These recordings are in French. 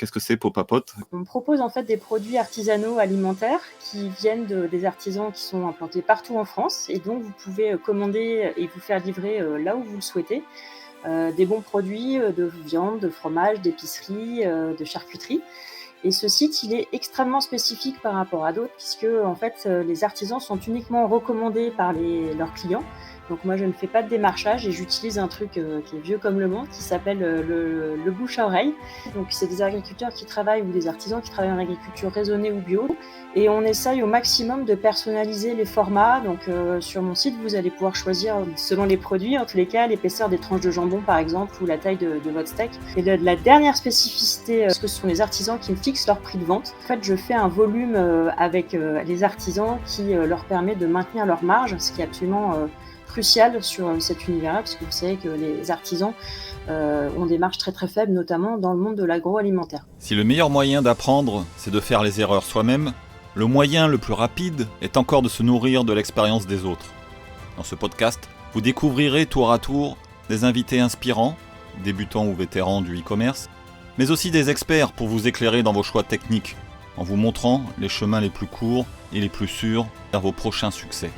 qu'est-ce que c'est Pop-à-Pot? On propose en fait des produits artisanaux alimentaires qui viennent des artisans qui sont implantés partout en France, et donc vous pouvez commander et vous faire livrer là où vous le souhaitez. Des bons produits de viande, de fromage, d'épicerie, de charcuterie. Et ce site, il est extrêmement spécifique par rapport à d'autres, puisque en fait, les artisans sont uniquement recommandés par leurs clients. Donc moi, je ne fais pas de démarchage et j'utilise un truc qui est vieux comme le monde, qui s'appelle le bouche à oreille. Donc c'est des agriculteurs qui travaillent ou des artisans qui travaillent en agriculture raisonnée ou bio. Et on essaye au maximum de personnaliser les formats. Donc sur mon site, vous allez pouvoir choisir selon les produits, en tous les cas, l'épaisseur des tranches de jambon par exemple, ou la taille de votre steak. Et la dernière spécificité, ce sont les artisans qui me fixent leur prix de vente. En fait, je fais un volume avec les artisans qui leur permet de maintenir leur marge, ce qui est absolument crucial sur cet univers-là, parce que vous savez que les artisans ont des marges très très faibles, notamment dans le monde de l'agroalimentaire. Si le meilleur moyen d'apprendre, c'est de faire les erreurs soi-même, le moyen le plus rapide est encore de se nourrir de l'expérience des autres. Dans ce podcast, vous découvrirez tour à tour des invités inspirants, débutants ou vétérans du e-commerce, mais aussi des experts pour vous éclairer dans vos choix techniques, en vous montrant les chemins les plus courts et les plus sûrs vers vos prochains succès.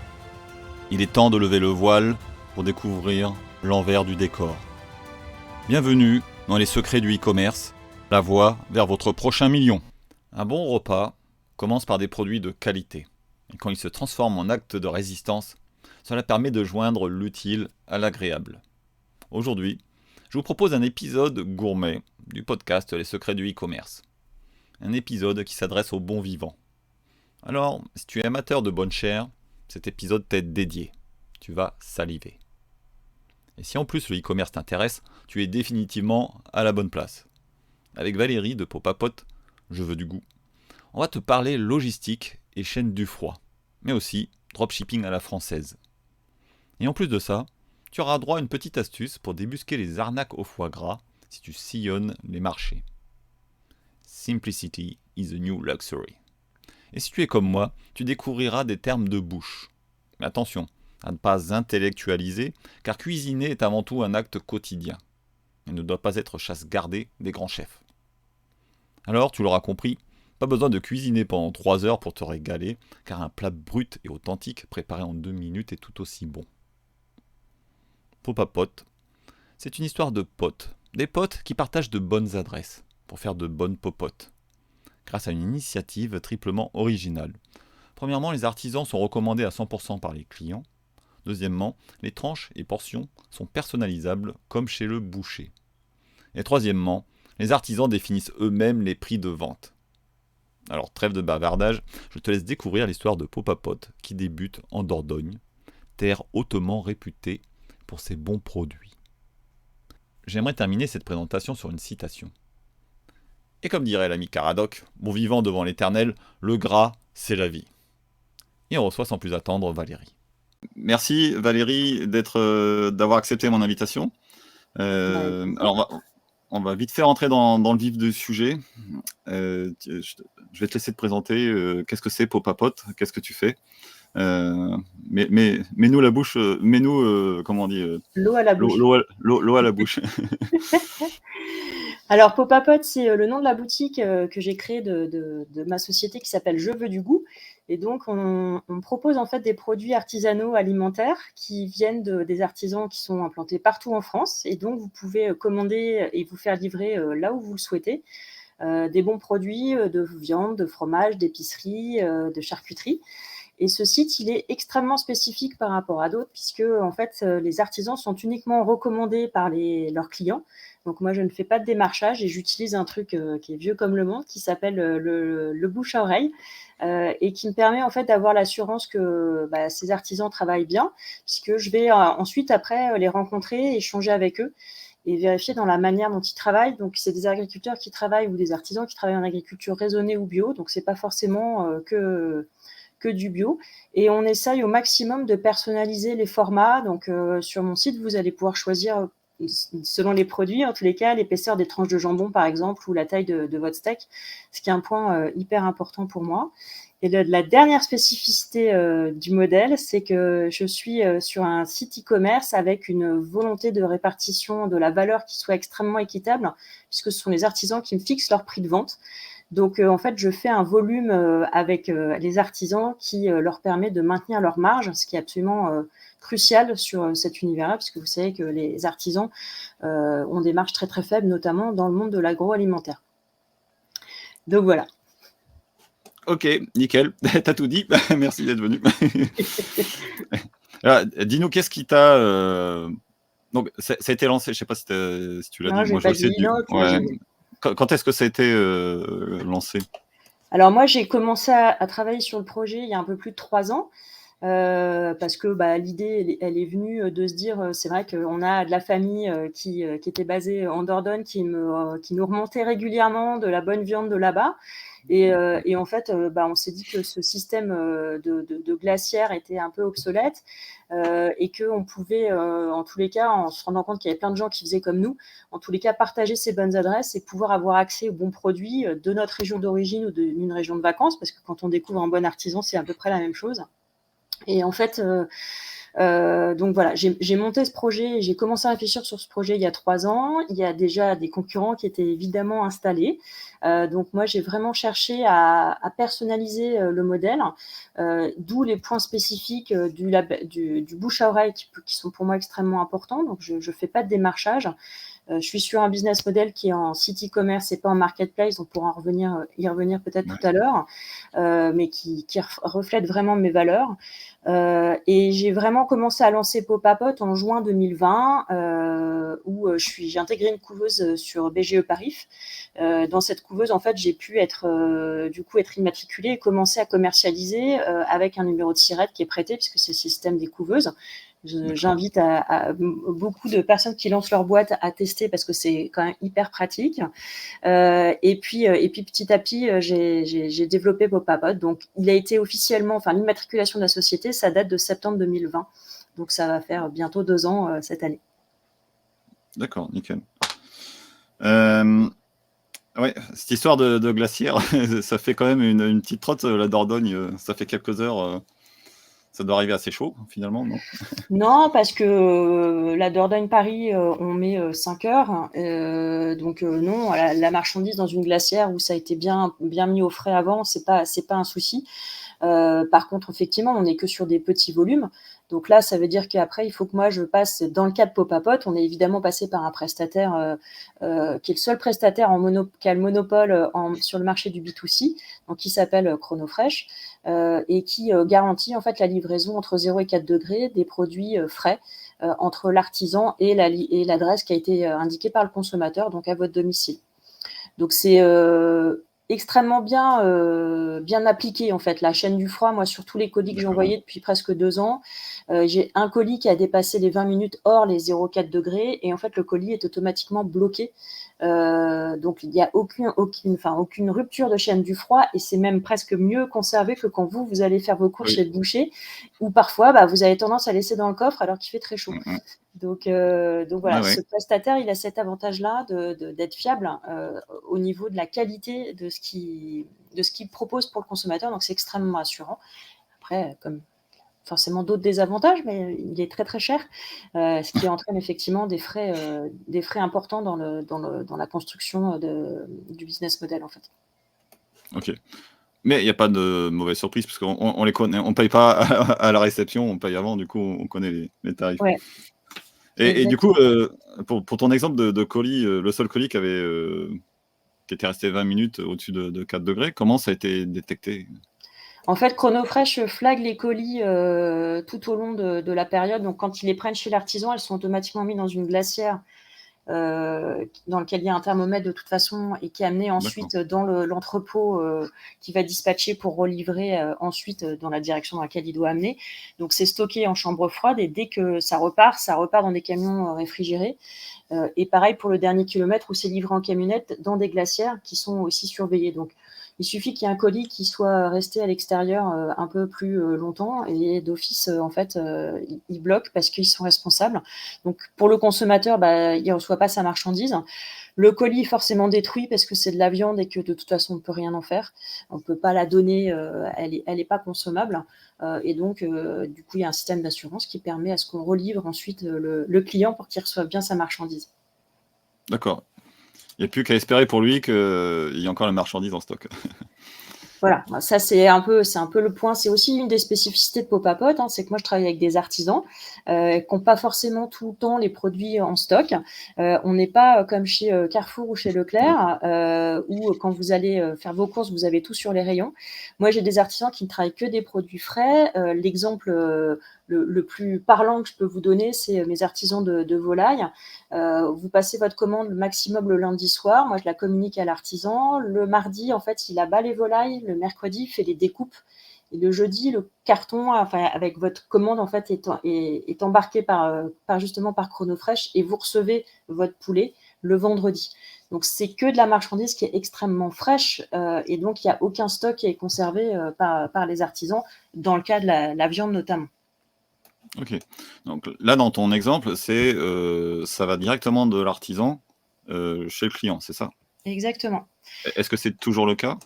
Il est temps de lever le voile pour découvrir l'envers du décor. Bienvenue dans les secrets du e-commerce, la voie vers votre prochain million. Un bon repas commence par des produits de qualité. Et quand ils se transforment en acte de résistance, cela permet de joindre l'utile à l'agréable. Aujourd'hui, je vous propose un épisode gourmet du podcast Les secrets du e-commerce. Un épisode qui s'adresse aux bons vivants. Alors, si tu es amateur de bonne chair, cet épisode t'est dédié. Tu vas saliver. Et si en plus le e-commerce t'intéresse, tu es définitivement à la bonne place. Avec Valérie de Pop-à-Pot, je veux du goût. On va te parler logistique et chaîne du froid, mais aussi dropshipping à la française. Et en plus de ça, tu auras droit à une petite astuce pour débusquer les arnaques au foie gras si tu sillonnes les marchés. Simplicity is the new luxury. Et si tu es comme moi, tu découvriras des termes de bouche. Mais attention à ne pas intellectualiser, car cuisiner est avant tout un acte quotidien. Il ne doit pas être chasse gardée des grands chefs. Alors, tu l'auras compris, pas besoin de cuisiner pendant 3 heures pour te régaler, car un plat brut et authentique préparé en 2 minutes est tout aussi bon. Pop-à-Pot, c'est une histoire de potes. Des potes qui partagent de bonnes adresses pour faire de bonnes popotes, grâce à une initiative triplement originale. Premièrement, les artisans sont recommandés à 100% par les clients. Deuxièmement, les tranches et portions sont personnalisables comme chez le boucher. Et troisièmement, les artisans définissent eux-mêmes les prix de vente. Alors trêve de bavardage, je te laisse découvrir l'histoire de Pop-à-Pot qui débute en Dordogne, terre hautement réputée pour ses bons produits. J'aimerais terminer cette présentation sur une citation. Et comme dirait l'ami Caradoc, bon vivant devant l'éternel, le gras, c'est la vie. Et on reçoit sans plus attendre Valérie. Merci Valérie d'avoir accepté mon invitation. Alors on va vite faire entrer dans le vif du sujet. Je vais te laisser te présenter. Qu'est-ce que c'est Pop-à-Pot? Qu'est-ce que tu fais? Mets-nous la bouche, comment on dit L'eau à la bouche. L'eau à la bouche. Alors Pop-à-Pot, c'est le nom de la boutique que j'ai créée de ma société qui s'appelle Je veux du goût. Et donc on propose en fait des produits artisanaux alimentaires qui viennent des artisans qui sont implantés partout en France. Et donc vous pouvez commander et vous faire livrer là où vous le souhaitez. Des bons produits de viande, de fromage, d'épicerie, de charcuterie. Et ce site, il est extrêmement spécifique par rapport à d'autres, puisque en fait, les artisans sont uniquement recommandés par leurs clients. Donc moi, je ne fais pas de démarchage et j'utilise un truc qui est vieux comme le monde, qui s'appelle le bouche à oreille, et qui me permet en fait d'avoir l'assurance que ces artisans travaillent bien, puisque je vais ensuite après les rencontrer, échanger avec eux et vérifier dans la manière dont ils travaillent. Donc c'est des agriculteurs qui travaillent ou des artisans qui travaillent en agriculture raisonnée ou bio, donc c'est pas forcément que du bio. Et on essaye au maximum de personnaliser les formats. Donc sur mon site, vous allez pouvoir choisir selon les produits, en tous les cas, l'épaisseur des tranches de jambon, par exemple, ou la taille de votre steak, ce qui est un point hyper important pour moi. Et la dernière spécificité du modèle, c'est que je suis sur un site e-commerce avec une volonté de répartition de la valeur qui soit extrêmement équitable, puisque ce sont les artisans qui me fixent leur prix de vente. Donc, en fait, je fais un volume avec les artisans qui leur permet de maintenir leur marge, ce qui est absolument crucial sur cet univers-là, puisque vous savez que les artisans ont des marges très très faibles, notamment dans le monde de l'agroalimentaire. Donc voilà. Ok, nickel, t'as tout dit, merci d'être venu. Alors, dis-nous, qu'est-ce qui t'a... Donc, ça a été lancé, je sais pas si tu l'as Non, dit, je moi l'ai je pas le sais dit. Non, tu l'as Ouais. dit. Quand est-ce que ça a été lancé? Alors moi, j'ai commencé à travailler sur le projet il y a un peu plus de 3 ans. Parce que l'idée, elle est venue de se dire, c'est vrai qu'on a de la famille qui était basée en Dordogne, qui nous remontait régulièrement de la bonne viande de là-bas. Et en fait, on s'est dit que ce système de glacière était un peu obsolète et qu'on pouvait, en tous les cas, en se rendant compte qu'il y avait plein de gens qui faisaient comme nous, en tous les cas, partager ces bonnes adresses et pouvoir avoir accès aux bons produits de notre région d'origine ou d'une région de vacances, parce que quand on découvre un bon artisan, c'est à peu près la même chose. Et en fait, donc voilà, j'ai monté ce projet, j'ai commencé à réfléchir sur ce projet il y a 3 ans. Il y a déjà des concurrents qui étaient évidemment installés. Donc moi, j'ai vraiment cherché à personnaliser le modèle, d'où les points spécifiques du bouche à oreille qui sont pour moi extrêmement importants. Donc je ne fais pas de démarchage. Je suis sur un business model qui est en site e-commerce et pas en marketplace, on pourra y revenir peut-être tout à l'heure, mais qui reflète vraiment mes valeurs. Et j'ai vraiment commencé à lancer Pop-A-Pot en juin 2020, où j'ai intégré une couveuse sur BGE Paris. Dans cette couveuse, en fait, j'ai pu être immatriculée et commencer à commercialiser avec un numéro de SIRET qui est prêté, puisque c'est le système des couveuses. J'invite à beaucoup de personnes qui lancent leur boîte à tester parce que c'est quand même hyper pratique. Et puis petit à petit, j'ai développé Pop-A-Pot. Donc, il a été officiellement, l'immatriculation de la société, ça date de septembre 2020. Donc, ça va faire bientôt 2 ans cette année. D'accord, nickel. Ouais, cette histoire de glacière, ça fait quand même une petite trotte, la Dordogne, ça fait quelques heures, ça doit arriver assez chaud, finalement, non? Non, parce que la Dordogne-Paris, on met 5 heures. Donc non, la marchandise dans une glacière où ça a été bien mis au frais avant, c'est pas un souci. Par contre, effectivement, on n'est que sur des petits volumes. Donc là, ça veut dire qu'après, il faut que moi, je passe dans le cas de Pop-A-Pot. On est évidemment passé par un prestataire qui est le seul prestataire qui a le monopole sur le marché du B2C, donc qui s'appelle Chronofresh, et qui garantit en fait la livraison entre 0 et 4 degrés des produits frais entre l'artisan et l'adresse qui a été indiquée par le consommateur, donc à votre domicile. Donc c'est extrêmement bien appliqué en fait. La chaîne du froid, moi sur tous les colis que j'ai envoyés depuis presque 2 ans, j'ai un colis qui a dépassé les 20 minutes hors les 0,4 degrés et en fait le colis est automatiquement bloqué. Donc il n'y a aucune rupture de chaîne du froid et c'est même presque mieux conservé que quand vous allez faire vos courses chez le boucher où parfois vous avez tendance à laisser dans le coffre alors qu'il fait très chaud. Donc voilà, ce prestataire, il a cet avantage-là d'être fiable au niveau de la qualité de ce qu'il propose pour le consommateur. Donc c'est extrêmement rassurant. Après, comme forcément d'autres désavantages, mais il est très très cher, ce qui entraîne effectivement des frais importants dans la construction du business model en fait. Ok. Mais il n'y a pas de mauvaise surprise parce qu'on les connaît, on paye pas à la réception, on paye avant, du coup on connaît les tarifs. Ouais. Et du coup, pour ton exemple de colis, le seul colis qui était resté 20 minutes au-dessus de 4 degrés, comment ça a été détecté? En fait, Chronofresh flague les colis tout au long de la période. Donc, quand ils les prennent chez l'artisan, elles sont automatiquement mises dans une glacière dans lequel il y a un thermomètre de toute façon et qui est amené ensuite dans l'entrepôt qui va dispatcher pour relivrer ensuite dans la direction dans laquelle il doit amener. Donc, c'est stocké en chambre froide et dès que ça repart dans des camions réfrigérés. Et pareil pour le dernier kilomètre où c'est livré en camionnette dans des glacières qui sont aussi surveillées. Donc, Il suffit qu'il y ait un colis qui soit resté à l'extérieur un peu plus longtemps et d'office, en fait, ils bloquent parce qu'ils sont responsables. Donc pour le consommateur, il ne reçoit pas sa marchandise. Le colis est forcément détruit parce que c'est de la viande et que de toute façon on ne peut rien en faire. On ne peut pas la donner, elle est pas consommable. Et donc, du coup, il y a un système d'assurance qui permet à ce qu'on relivre ensuite le client pour qu'il reçoive bien sa marchandise. D'accord. Il n'y a plus qu'à espérer pour lui qu'il y ait encore la marchandise en stock. Voilà, ça c'est un peu le point. C'est aussi une des spécificités de Popapote, c'est que moi je travaille avec des artisans qui n'ont pas forcément tout le temps les produits en stock. On n'est pas comme chez Carrefour ou chez Leclerc où quand vous allez faire vos courses, vous avez tout sur les rayons. Moi j'ai des artisans qui ne travaillent que des produits frais. L'exemple le plus parlant que je peux vous donner, c'est mes artisans de volaille. Vous passez votre commande maximum le lundi soir. Moi, je la communique à l'artisan. Le mardi, en fait, il abat les volailles. Le mercredi, il fait les découpes. Et le jeudi, le carton, avec votre commande, en fait, est embarqué justement par Chronofresh et vous recevez votre poulet le vendredi. Donc, c'est que de la marchandise qui est extrêmement fraîche et donc il n'y a aucun stock qui est conservé par les artisans, dans le cas de la viande notamment. Ok. Donc là, dans ton exemple, ça va directement de l'artisan chez le client, c'est ça? Exactement. Est-ce que c'est toujours le cas?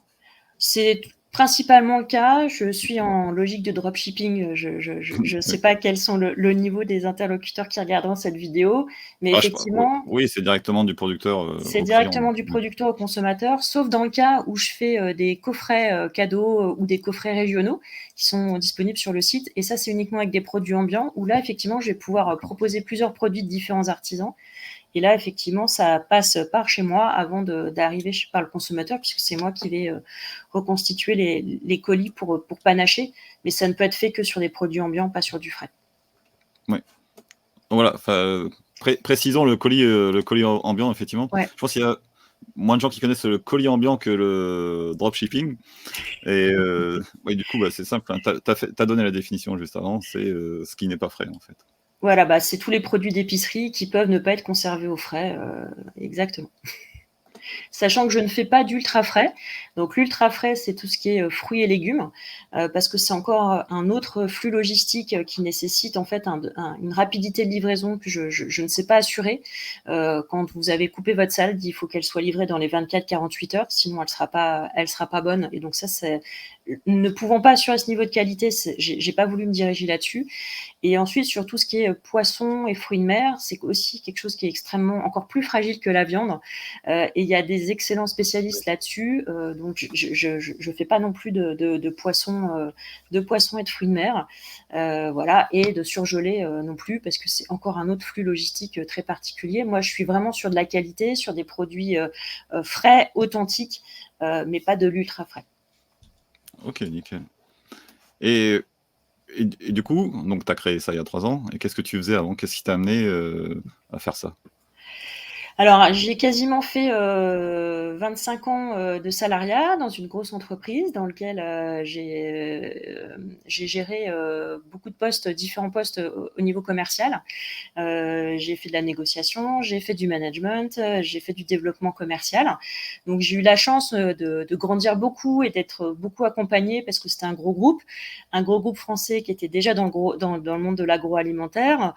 C'est principalement le cas. Je suis en logique de dropshipping. Je ne sais pas quels sont le niveau des interlocuteurs qui regarderont cette vidéo, mais effectivement, oui, c'est directement du producteur c'est au client. directement du producteur au consommateur, sauf dans le cas où je fais des coffrets cadeaux ou des coffrets régionaux qui sont disponibles sur le site. Et ça, c'est uniquement avec des produits ambiants, où là, effectivement, je vais pouvoir proposer plusieurs produits de différents artisans. Et là, effectivement, ça passe par chez moi avant d'arriver par le consommateur, puisque c'est moi qui vais reconstituer les colis pour panacher. Mais ça ne peut être fait que sur des produits ambiants, pas sur du frais. Oui. Voilà, précisons le colis ambiant, effectivement. Ouais. Je pense qu'il y a moins de gens qui connaissent le colis ambiant que le dropshipping. Et oui, du coup, c'est simple. T'as donné la définition juste avant, c'est ce qui n'est pas frais, en fait. Voilà, c'est tous les produits d'épicerie qui peuvent ne pas être conservés au frais. Exactement. Sachant que je ne fais pas d'ultra frais. Donc l'ultra frais, c'est tout ce qui est fruits et légumes, parce que c'est encore un autre flux logistique qui nécessite en fait une rapidité de livraison que je ne sais pas assurer. Quand vous avez coupé votre salade, il faut qu'elle soit livrée dans les 24-48 heures, sinon elle sera pas bonne. Et donc ça, ne pouvant pas assurer ce niveau de qualité, j'ai pas voulu me diriger là-dessus. Et ensuite, sur tout ce qui est poisson et fruits de mer, c'est aussi quelque chose qui est extrêmement encore plus fragile que la viande. Et il y a des excellents spécialistes là-dessus. Donc, je fais pas non plus de poisson et de fruits de mer, voilà, et de surgelé non plus, parce que c'est encore un autre flux logistique très particulier. Moi, je suis vraiment sur de la qualité, sur des produits frais, authentiques, mais pas de l'ultra frais. Ok, nickel. Et du coup, donc tu as créé ça il y a 3 ans. Et qu'est-ce que tu faisais avant? Qu'est-ce qui t'a amené à faire ça? Alors, j'ai quasiment fait 25 ans de salariat dans une grosse entreprise dans laquelle j'ai géré beaucoup de postes, différents postes au niveau commercial. J'ai fait de la négociation, j'ai fait du management, j'ai fait du développement commercial. Donc, j'ai eu la chance de grandir beaucoup et d'être beaucoup accompagnée parce que c'était un gros groupe français qui était déjà dans le monde de l'agroalimentaire.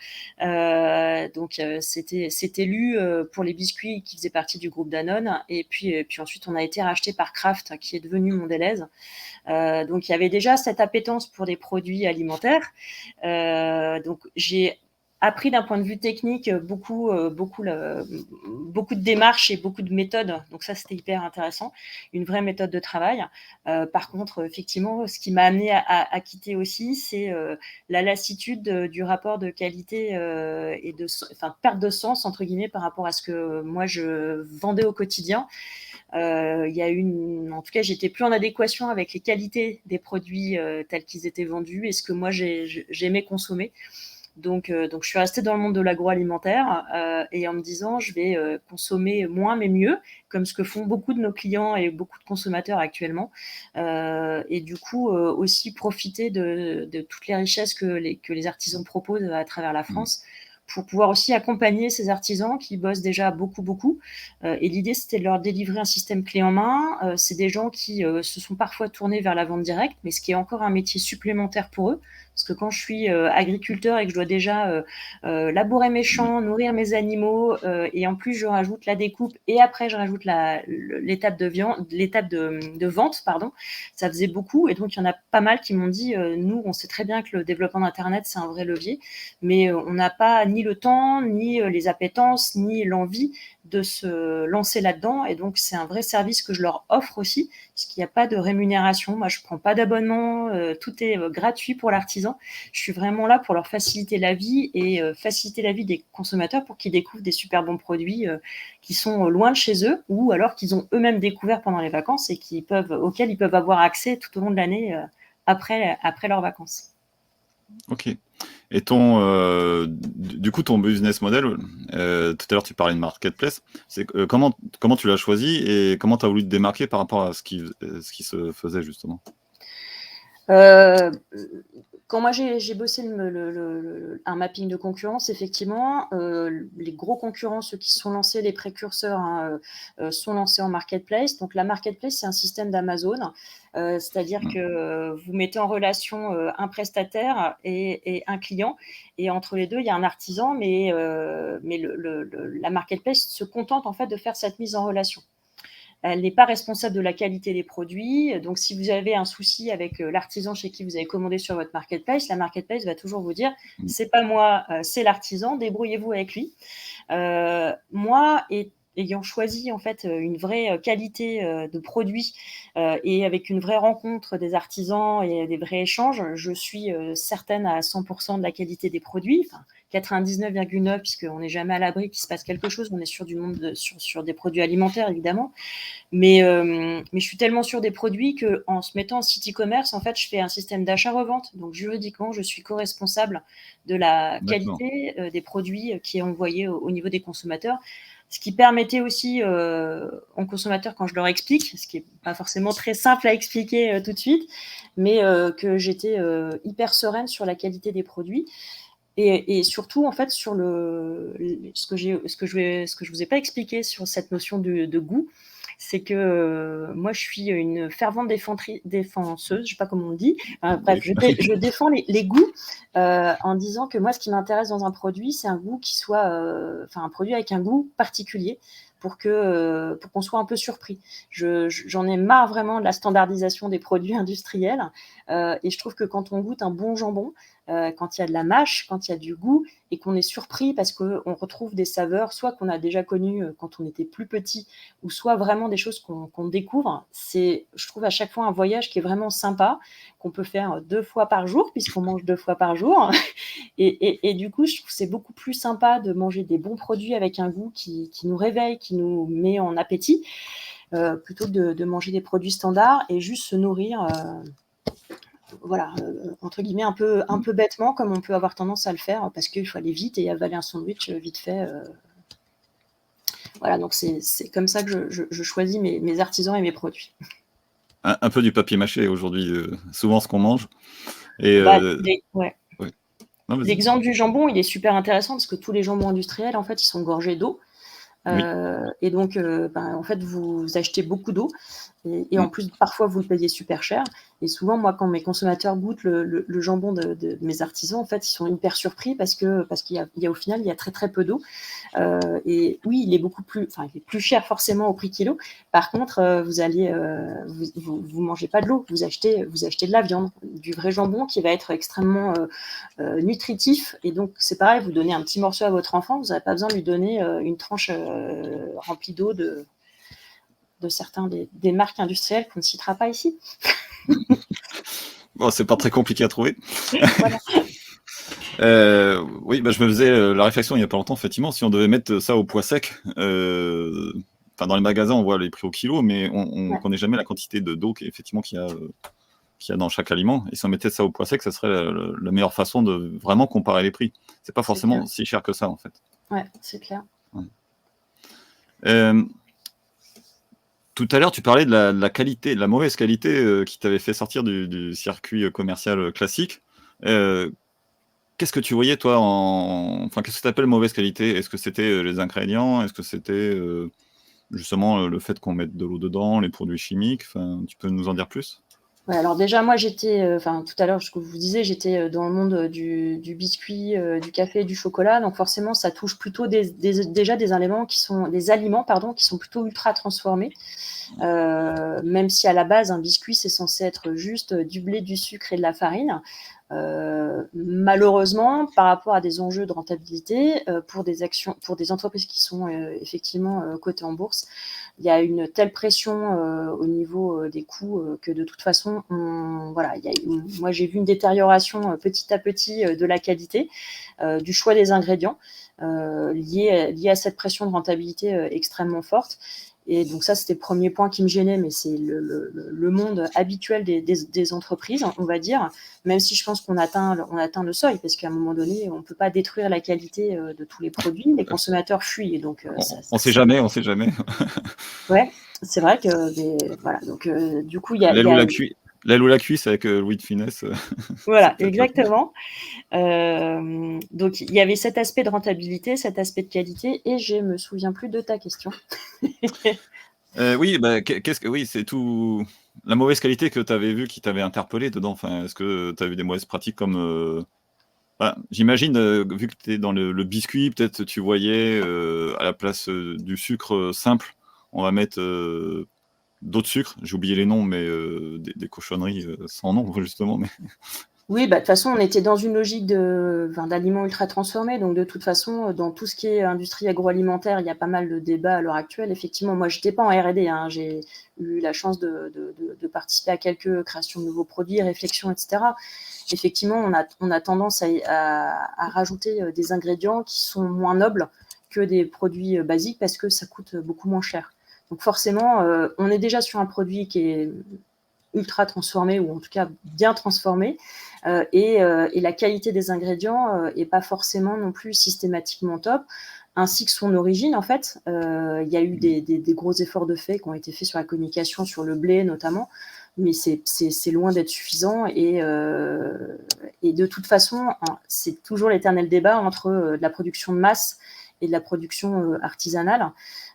Donc, c'était lu pour les biscuits qui faisaient partie du groupe Danone. Et puis ensuite, on a été racheté par Kraft, qui est devenu Mondelez. Donc, il y avait déjà cette appétence pour des produits alimentaires. Donc, j'ai appris d'un point de vue technique beaucoup de démarches et beaucoup de méthodes. Donc ça, c'était hyper intéressant. Une vraie méthode de travail. Par contre, effectivement, ce qui m'a amené à quitter aussi, c'est la lassitude du rapport de qualité et perte de sens, entre guillemets, par rapport à ce que moi, je vendais au quotidien. Il y a en tout cas, j'étais plus en adéquation avec les qualités des produits tels qu'ils étaient vendus et ce que moi, j'aimais consommer. Donc, je suis restée dans le monde de l'agroalimentaire et en me disant, je vais consommer moins mais mieux, comme ce que font beaucoup de nos clients et beaucoup de consommateurs actuellement. Et du coup, aussi profiter de toutes les richesses que les artisans proposent à travers la France pour pouvoir aussi accompagner ces artisans qui bossent déjà beaucoup. Et l'idée, c'était de leur délivrer un système clé en main. C'est des gens qui se sont parfois tournés vers la vente directe, mais ce qui est encore un métier supplémentaire pour eux. Parce que quand je suis agriculteur et que je dois déjà labourer mes champs, nourrir mes animaux, et en plus je rajoute la découpe et après je rajoute l'étape de vente, pardon, ça faisait beaucoup. Et donc il y en a pas mal qui m'ont dit, nous on sait très bien que le développement d'Internet c'est un vrai levier, mais on n'a pas ni le temps, ni les appétences, ni l'envie de se lancer là-dedans. Et donc c'est un vrai service que je leur offre aussi, puisqu'il n'y a pas de rémunération. Moi je prends pas d'abonnement, tout est gratuit pour l'artisan. Je suis vraiment là pour leur faciliter la vie et faciliter la vie des consommateurs pour qu'ils découvrent des super bons produits qui sont loin de chez eux, ou alors qu'ils ont eux-mêmes découvert pendant les vacances et auxquels ils peuvent avoir accès tout au long de l'année après leurs vacances. Ok. Et du coup, ton business model, tout à l'heure tu parlais de marketplace, comment tu l'as choisi et comment tu as voulu te démarquer par rapport à ce qui se faisait justement? Quand moi j'ai bossé un mapping de concurrence, effectivement, les gros concurrents, ceux qui se sont lancés, les précurseurs, hein, sont lancés en marketplace. Donc la marketplace, c'est un système d'Amazon, c'est-à-dire que vous mettez en relation un prestataire et un client, et entre les deux, il y a un artisan, mais la marketplace se contente en fait de faire cette mise en relation. Elle n'est pas responsable de la qualité des produits. Donc, si vous avez un souci avec l'artisan chez qui vous avez commandé sur votre marketplace, la marketplace va toujours vous dire c'est pas moi, c'est l'artisan, débrouillez-vous avec lui. Moi, ayant choisi en fait une vraie qualité de produit et avec une vraie rencontre des artisans et des vrais échanges, je suis certaine à 100% de la qualité des produits. Enfin, 99,9 puisqu'on n'est jamais à l'abri qu'il se passe quelque chose. On est sur du monde sur des produits alimentaires évidemment, mais je suis tellement sûre des produits qu'en se mettant en site e-commerce, en fait, je fais un système d'achat-revente. Donc juridiquement, je suis co-responsable de la qualité des produits qui est envoyé au niveau des consommateurs. Ce qui permettait aussi aux consommateurs, quand je leur explique, ce qui n'est pas forcément très simple à expliquer tout de suite, mais que j'étais hyper sereine sur la qualité des produits. Et surtout, en fait, sur ce que je vous ai pas expliqué sur cette notion de goût, c'est que moi, je suis une fervente défenseuse, je sais pas comment on dit. Bref, je défends les goûts en disant que moi, ce qui m'intéresse dans un produit, c'est un goût qui soit, un produit avec un goût particulier, pour qu'on soit un peu surpris. J'en ai marre vraiment de la standardisation des produits industriels, et je trouve que quand on goûte un bon jambon, quand il y a de la mâche, quand il y a du goût, et qu'on est surpris parce qu'on retrouve des saveurs, soit qu'on a déjà connues quand on était plus petit, ou soit vraiment des choses qu'on découvre, je trouve à chaque fois un voyage qui est vraiment sympa, qu'on peut faire 2 fois par jour, puisqu'on mange 2 fois par jour. Et du coup, je trouve que c'est beaucoup plus sympa de manger des bons produits avec un goût qui nous réveille, qui nous met en appétit, plutôt que de manger des produits standards et juste se nourrir voilà, entre guillemets, un peu bêtement, comme on peut avoir tendance à le faire, parce qu'il faut aller vite et avaler un sandwich vite fait. Voilà, donc c'est comme ça que je choisis mes artisans et mes produits. Un peu du papier mâché aujourd'hui, souvent ce qu'on mange. Et ouais. Non, l'exemple du jambon, il est super intéressant parce que tous les jambons industriels, en fait, ils sont gorgés d'eau. Et donc, en fait, vous achetez beaucoup d'eau et en plus, parfois, vous le payez super cher. Et souvent, moi, quand mes consommateurs goûtent le jambon de mes artisans, en fait, ils sont hyper surpris parce qu'il y a au final, il y a très, très peu d'eau. Et oui, il est il est plus cher forcément au prix kilo. Par contre, vous mangez pas de l'eau, vous achetez de la viande, du vrai jambon qui va être extrêmement nutritif. Et donc, c'est pareil, vous donnez un petit morceau à votre enfant, vous n'avez pas besoin de lui donner une tranche remplie d'eau de certains des marques industrielles qu'on ne citera pas ici. Bon, c'est pas très compliqué à trouver. Voilà. Oui, je me faisais la réflexion il y a pas longtemps, effectivement, si on devait mettre ça au poids sec, dans les magasins, on voit les prix au kilo, mais on connaît jamais la quantité d'eau qu'il y a dans chaque aliment. Et si on mettait ça au poids sec, ça serait la meilleure façon de vraiment comparer les prix. C'est pas forcément si cher que ça, en fait. Ouais, c'est clair. Tout à l'heure, tu parlais de la qualité, de la mauvaise qualité qui t'avait fait sortir du circuit commercial classique. Quelles qu'est-ce que tu voyais toi enfin, qu'est-ce que tu appelles mauvaise qualité? Est-ce que c'était, les ingrédients? Est-ce que c'était, justement, le fait qu'on mette de l'eau dedans, les produits chimiques? Enfin, tu peux nous en dire plus? Ouais, alors déjà moi j'étais, enfin tout à l'heure ce que je vous disais, j'étais, dans le monde, du biscuit, du café et du chocolat, donc forcément ça touche plutôt déjà des aliments pardon, qui sont plutôt ultra transformés. Même si à la base un biscuit c'est censé être juste du blé, du sucre et de la farine. Malheureusement, par rapport à des enjeux de rentabilité, pour des entreprises qui sont effectivement cotées en bourse, il y a une telle pression au niveau des coûts que de toute façon, voilà, moi j'ai vu une détérioration petit à petit de la qualité, du choix des ingrédients, lié à cette pression de rentabilité extrêmement forte. Et donc ça, c'était le premier point qui me gênait, mais c'est le monde habituel des entreprises, on va dire, même si je pense qu'on atteint le seuil, parce qu'à un moment donné, on ne peut pas détruire la qualité de tous les produits, les consommateurs fuient, et donc On sait jamais, on sait jamais. ouais, c'est vrai que, voilà, donc du coup, il L'aile y ou a la cui l'aile ou la cuisse avec, Louis de Funès, c'est voilà, peut-être le exactement. Donc il y avait cet aspect de rentabilité, cet aspect de qualité, et je me souviens plus de ta question. Oui, bah, qu'est-ce que oui, c'est tout la mauvaise qualité que tu avais vue qui t'avait interpellé dedans. Enfin, est-ce que tu as vu des mauvaises pratiques comme, bah, j'imagine, vu que tu es dans le biscuit, peut-être tu voyais, à la place, du sucre, simple, on va mettre, d'autres sucres. J'ai oublié les noms, mais, des cochonneries, sans nom justement, mais Oui, bah, de toute façon, on était dans une logique d'aliments ultra transformés. Donc, de toute façon, dans tout ce qui est industrie agroalimentaire, il y a pas mal de débats à l'heure actuelle. Effectivement, moi, j'étais pas en R&D, hein. J'ai eu la chance de participer à quelques créations de nouveaux produits, réflexions, etc. Effectivement, on a tendance à rajouter des ingrédients qui sont moins nobles que des produits basiques parce que ça coûte beaucoup moins cher. Donc, forcément, on est déjà sur un produit qui est ultra transformé ou en tout cas bien transformé et la qualité des ingrédients est pas forcément non plus systématiquement top, ainsi que son origine en fait. Il y a eu des gros efforts de fait qui ont été faits sur la communication sur le blé notamment, mais c'est loin d'être suffisant et de toute façon c'est toujours l'éternel débat entre de la production de masse et de la production artisanale.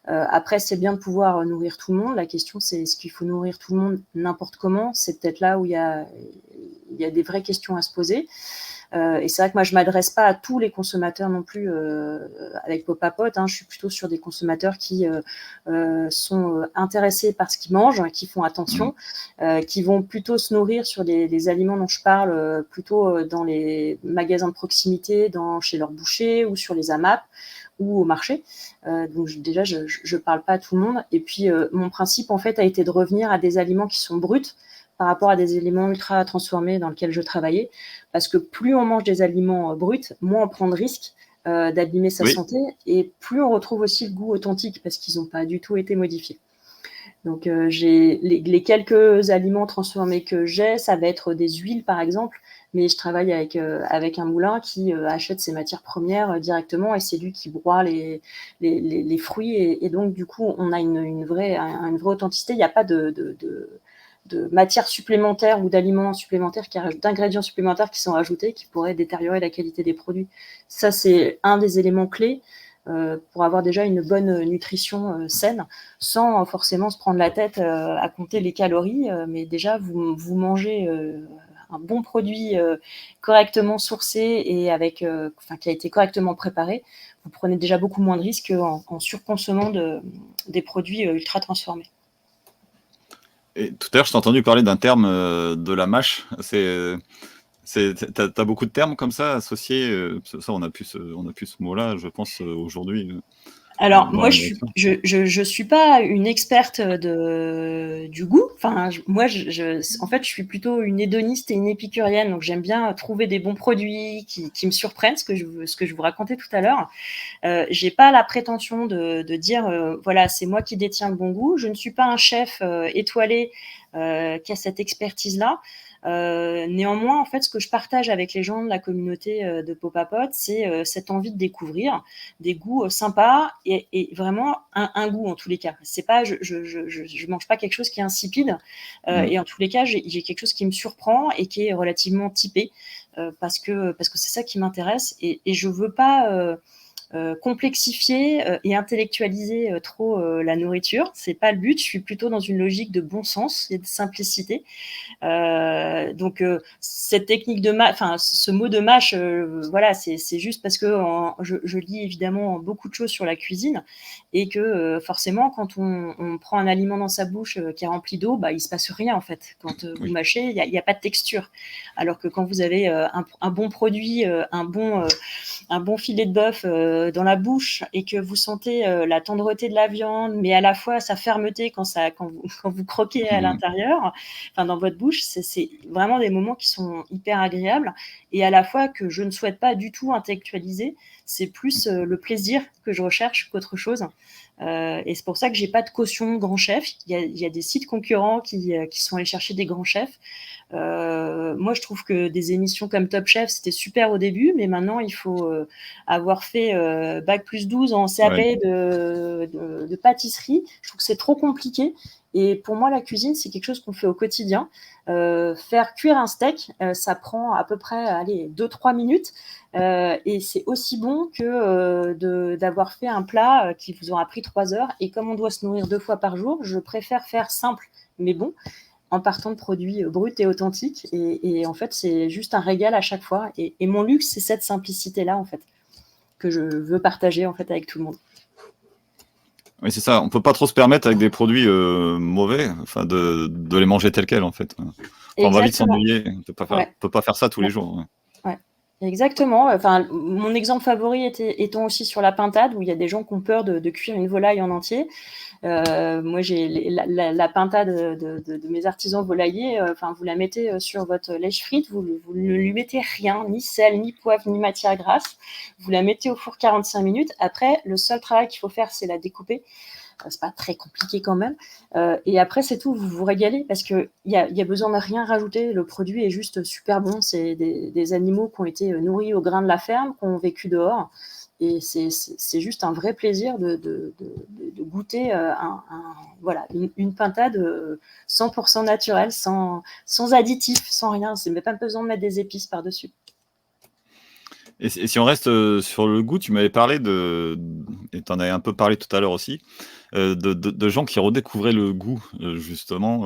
Après, c'est bien de pouvoir nourrir tout le monde. La question, c'est est-ce qu'il faut nourrir tout le monde n'importe comment? C'est peut-être là où il y a des vraies questions à se poser. Et c'est vrai que moi, je ne m'adresse pas à tous les consommateurs non plus avec Pop-A-Pot. Hein. Je suis plutôt sur des consommateurs qui sont intéressés par ce qu'ils mangent, qui font attention, qui vont plutôt se nourrir sur les aliments dont je parle, plutôt dans les magasins de proximité, chez leurs bouchers ou sur les AMAP ou au marché. Donc déjà, je ne parle pas à tout le monde. Et puis, mon principe, en fait, a été de revenir à des aliments qui sont bruts par rapport à des aliments ultra transformés dans lesquels je travaillais. Parce que plus on mange des aliments bruts, moins on prend de risques d'abîmer sa oui. santé et plus on retrouve aussi le goût authentique parce qu'ils n'ont pas du tout été modifiés. Donc, j'ai les quelques aliments transformés que j'ai, ça va être des huiles, par exemple, mais je travaille avec un moulin qui achète ses matières premières directement et c'est lui qui broie les fruits et donc, du coup, on a une vraie authenticité. Il n'y a pas de matières supplémentaires ou d'aliments supplémentaires, d'ingrédients supplémentaires qui sont ajoutés qui pourraient détériorer la qualité des produits. Ça, c'est un des éléments clés pour avoir déjà une bonne nutrition saine, sans forcément se prendre la tête à compter les calories, mais déjà vous mangez un bon produit correctement sourcé et qui a été correctement préparé, vous prenez déjà beaucoup moins de risques en surconsommant des produits ultra transformés. Et tout à l'heure, je t'ai entendu parler d'un terme, de la mâche. Tu as beaucoup de termes comme ça associés, ça on a plus ce mot-là, je pense, aujourd'hui, Alors dans moi, l'alimentation. je suis pas une experte du goût. Enfin, en fait, je suis plutôt une hédoniste et une épicurienne. Donc j'aime bien trouver des bons produits qui me surprennent, ce que je vous racontais tout à l'heure. J'ai pas la prétention de dire voilà, c'est moi qui détiens le bon goût. Je ne suis pas un chef étoilé qui a cette expertise-là. Néanmoins, en fait, ce que je partage avec les gens de la communauté de Pop-A-Pot, c'est cette envie de découvrir des goûts sympas et vraiment un goût en tous les cas. C'est pas, je mange pas quelque chose qui est insipide et en tous les cas, j'ai quelque chose qui me surprend et qui est relativement typé. parce que c'est ça qui m'intéresse et je veux pas complexifier et intellectualiser trop la nourriture. C'est pas le but. Je suis plutôt dans une logique de bon sens et de simplicité. Donc cette technique de enfin ce mot de mâche, voilà, c'est juste parce que je lis évidemment beaucoup de choses sur la cuisine et que forcément quand on prend un aliment dans sa bouche qui est rempli d'eau, bah il se passe rien en fait. Quand vous Oui. mâchez, il y a pas de texture. Alors que quand vous avez un bon produit, un bon filet de bœuf dans la bouche et que vous sentez la tendreté de la viande, mais à la fois sa fermeté quand vous croquez à l'intérieur, enfin dans votre bouche, c'est vraiment des moments qui sont hyper agréables et à la fois que je ne souhaite pas du tout intellectualiser. C'est plus le plaisir que je recherche qu'autre chose. Et c'est pour ça que j'ai pas de caution grand chef. Il y a des sites concurrents qui sont allés chercher des grands chefs. Moi, je trouve que des émissions comme Top Chef, c'était super au début, mais maintenant, il faut avoir fait Bac plus 12 en CAP Ouais. de pâtisserie. Je trouve que c'est trop compliqué. Et pour moi, la cuisine, c'est quelque chose qu'on fait au quotidien. Faire cuire un steak, ça prend à peu près 2-3 minutes. Et c'est aussi bon que d'avoir fait un plat qui vous aura pris 3 heures. Et comme on doit se nourrir 2 fois par jour, je préfère faire simple mais bon, en partant de produits bruts et authentiques. Et en fait, c'est juste un régal à chaque fois. Et mon luxe, c'est cette simplicité-là, en fait, que je veux partager en fait avec tout le monde. Oui, c'est ça. On peut pas trop se permettre avec des produits mauvais, enfin de les manger tels quels en fait. Enfin, on va vite Exactement. s'ennuyer. On peut pas faire ça tous les jours. Ouais. Exactement. Enfin, mon exemple favori étant aussi sur la pintade, où il y a des gens qui ont peur de cuire une volaille en entier. Moi, j'ai la pintade de mes artisans volailliers. Enfin, vous la mettez sur votre lèche frite, vous ne lui mettez rien, ni sel, ni poivre, ni matière grasse. Vous la mettez au four 45 minutes. Après, le seul travail qu'il faut faire, c'est la découper. C'est pas très compliqué quand même. Et après, c'est tout, vous vous régalez parce qu'il y a besoin de rien rajouter. Le produit est juste super bon. C'est des animaux qui ont été nourris au grain de la ferme, qui ont vécu dehors. Et c'est juste un vrai plaisir de goûter voilà, une pintade 100% naturelle, sans additifs, sans rien. C'est même pas besoin de mettre des épices par-dessus. Et si on reste sur le goût, tu m'avais parlé et tu en avais un peu parlé tout à l'heure aussi, de gens qui redécouvraient le goût, justement.